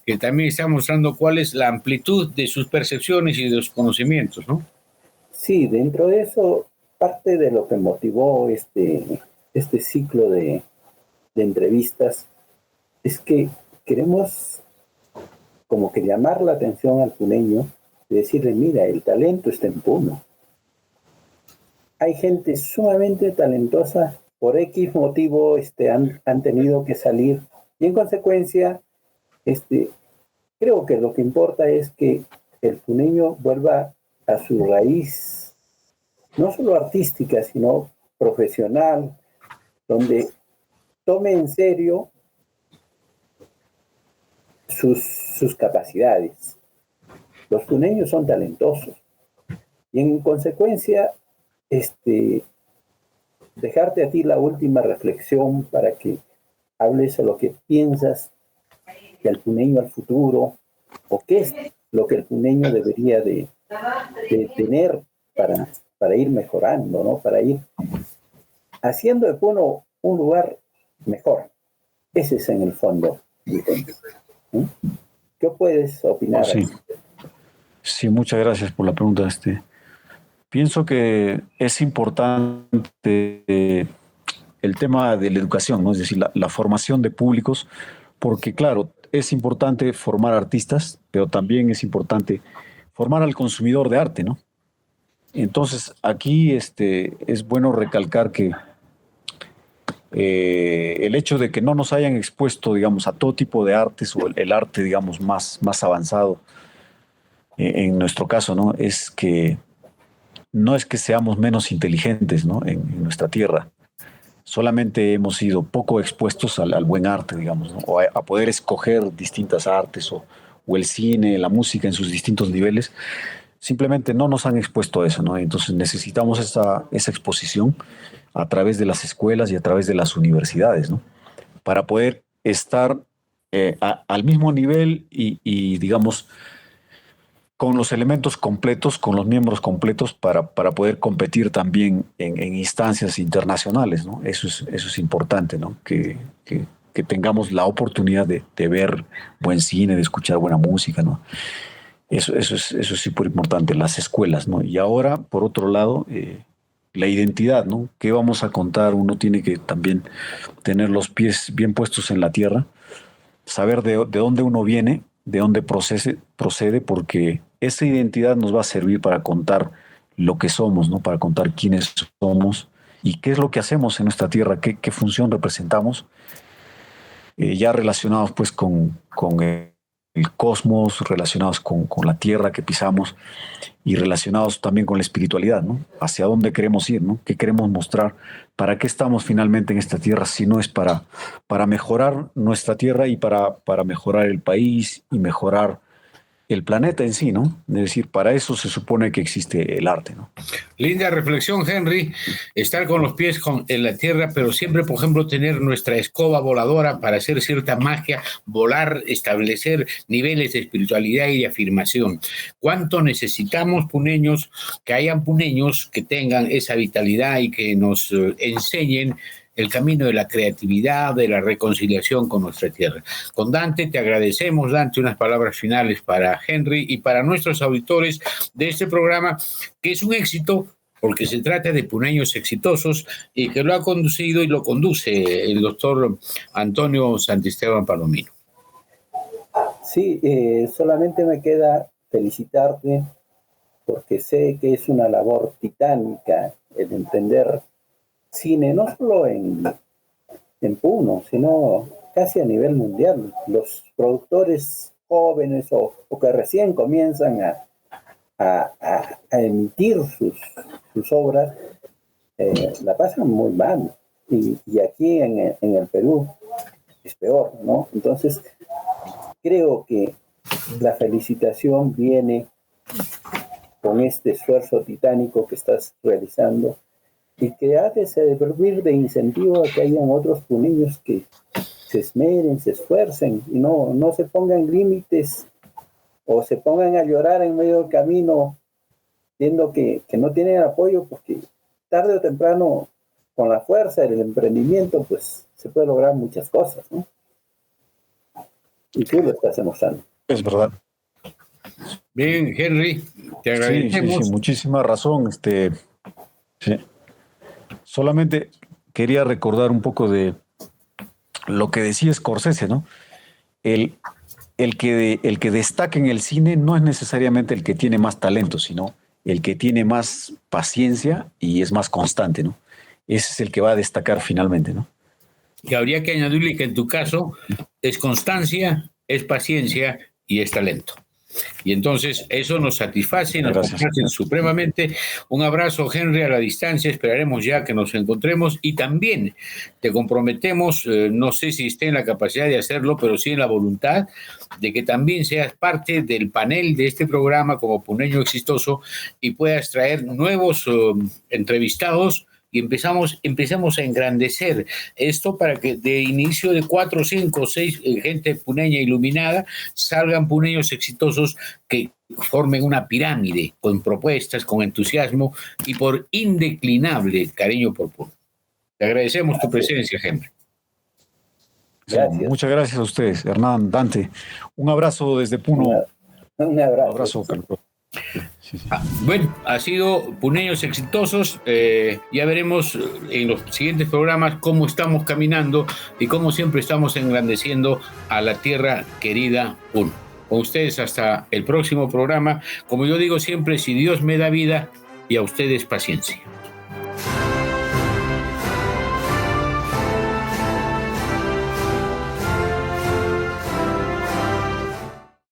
que también está mostrando cuál es la amplitud de sus percepciones y de sus conocimientos, ¿no? Sí, dentro de eso, parte de lo que motivó este ciclo de entrevistas es que queremos como que llamar la atención al puneño y decirle, mira, el talento está en Puno. Hay gente sumamente talentosa, por X motivo han tenido que salir y en consecuencia creo que lo que importa es que el puneño vuelva a su raíz, no solo artística, sino profesional, donde tome en serio sus capacidades. Los puneños son talentosos y en consecuencia, dejarte a ti la última reflexión para que hables de lo que piensas del puneño al futuro o qué es lo que el puneño debería de tener para ir mejorando, ¿no? Para ir haciendo de Puno un lugar mejor. Ese es en el fondo. ¿Mm? ¿Qué puedes Oh, opinar? sí, sí, muchas gracias por la pregunta. Pienso que es importante el tema de la educación, ¿no? Es decir, la formación de públicos, porque claro, es importante formar artistas, pero también es importante formar al consumidor de arte, ¿no? Entonces, aquí es bueno recalcar que el hecho de que no nos hayan expuesto, digamos, a todo tipo de artes o el arte, digamos, más avanzado, en nuestro caso, ¿no? Es que no es que seamos menos inteligentes, ¿no? En nuestra tierra. Solamente hemos sido poco expuestos al buen arte, digamos, ¿no? O a poder escoger distintas artes o el cine, la música en sus distintos niveles. Simplemente no nos han expuesto a eso, ¿no? Entonces necesitamos esa exposición a través de las escuelas y a través de las universidades, ¿no? Para poder estar al mismo nivel digamos, con los elementos completos, con los miembros completos para poder competir también en instancias internacionales, ¿no? Eso es importante, ¿no? Que tengamos la oportunidad de ver buen cine, de escuchar buena música, ¿no? Eso es súper importante, las escuelas, ¿no? Y ahora, por otro lado, la identidad, ¿no? ¿Qué vamos a contar? Uno tiene que también tener los pies bien puestos en la tierra, saber de dónde uno viene, de dónde procede, porque esa identidad nos va a servir para contar lo que somos, ¿no? Para contar quiénes somos y qué es lo que hacemos en nuestra tierra, qué función representamos, ya relacionados pues con el cosmos, relacionados con la tierra que pisamos y relacionados también con la espiritualidad, ¿no? Hacia dónde queremos ir, ¿no? ¿Qué queremos mostrar? ¿Para qué estamos finalmente en esta tierra si no es para mejorar nuestra tierra y para mejorar el país y mejorar el planeta en sí, ¿no? Es decir, para eso se supone que existe el arte, ¿no? Linda reflexión, Henry. Estar con los pies en la tierra, pero siempre, por ejemplo, tener nuestra escoba voladora para hacer cierta magia, volar, establecer niveles de espiritualidad y de afirmación. ¿Cuánto necesitamos puneños, que hayan puneños que tengan esa vitalidad y que nos enseñen el camino de la creatividad, de la reconciliación con nuestra tierra? Con Dante, te agradecemos, Dante, unas palabras finales para Henry y para nuestros auditores de este programa, que es un éxito porque se trata de puneños exitosos y que lo ha conducido y lo conduce el doctor Antonio Santisteban Palomino. Sí, solamente me queda felicitarte porque sé que es una labor titánica el entender cine, no solo en Puno, sino casi a nivel mundial. Los productores jóvenes o que recién comienzan a emitir sus obras, la pasan muy mal. Y aquí en el Perú es peor, ¿no? Entonces, creo que la felicitación viene con este esfuerzo titánico que estás realizando y que ha de servir de incentivo a que hayan otros puneños que se esmeren, se esfuercen y no se pongan límites o se pongan a llorar en medio del camino viendo que no tienen apoyo, porque tarde o temprano con la fuerza del emprendimiento pues se puede lograr muchas cosas, ¿no? Y tú lo estás demostrando. Es verdad. Bien, Henry, te agradecemos. Sí, muchísima razón. Sí. Solamente quería recordar un poco de lo que decía Scorsese, ¿no? El que destaca en el cine no es necesariamente el que tiene más talento, sino el que tiene más paciencia y es más constante, ¿no? Ese es el que va a destacar finalmente, ¿no? Y habría que añadirle que en tu caso es constancia, es paciencia y es talento. Y entonces eso nos satisface, nos complace supremamente. Un abrazo, Henry, a la distancia. Esperaremos ya que nos encontremos y también te comprometemos, no sé si esté en la capacidad de hacerlo, pero sí en la voluntad de que también seas parte del panel de este programa como Puneño Exitoso y puedas traer nuevos entrevistados. Y empezamos a engrandecer esto para que de inicio de 4, 5, 6 gente puneña iluminada salgan puneños exitosos que formen una pirámide con propuestas, con entusiasmo y por indeclinable cariño por Puno. Te agradecemos tu presencia, Henry. Gracias. Muchas gracias a ustedes, Hernán, Dante. Un abrazo desde Puno. Un abrazo. Un abrazo, Carlos. Sí. Bueno, ha sido Puneños Exitosos. Ya veremos en los siguientes programas cómo estamos caminando y cómo siempre estamos engrandeciendo a la tierra querida Puno. Con ustedes hasta el próximo programa. Como yo digo siempre, si Dios me da vida y a ustedes paciencia.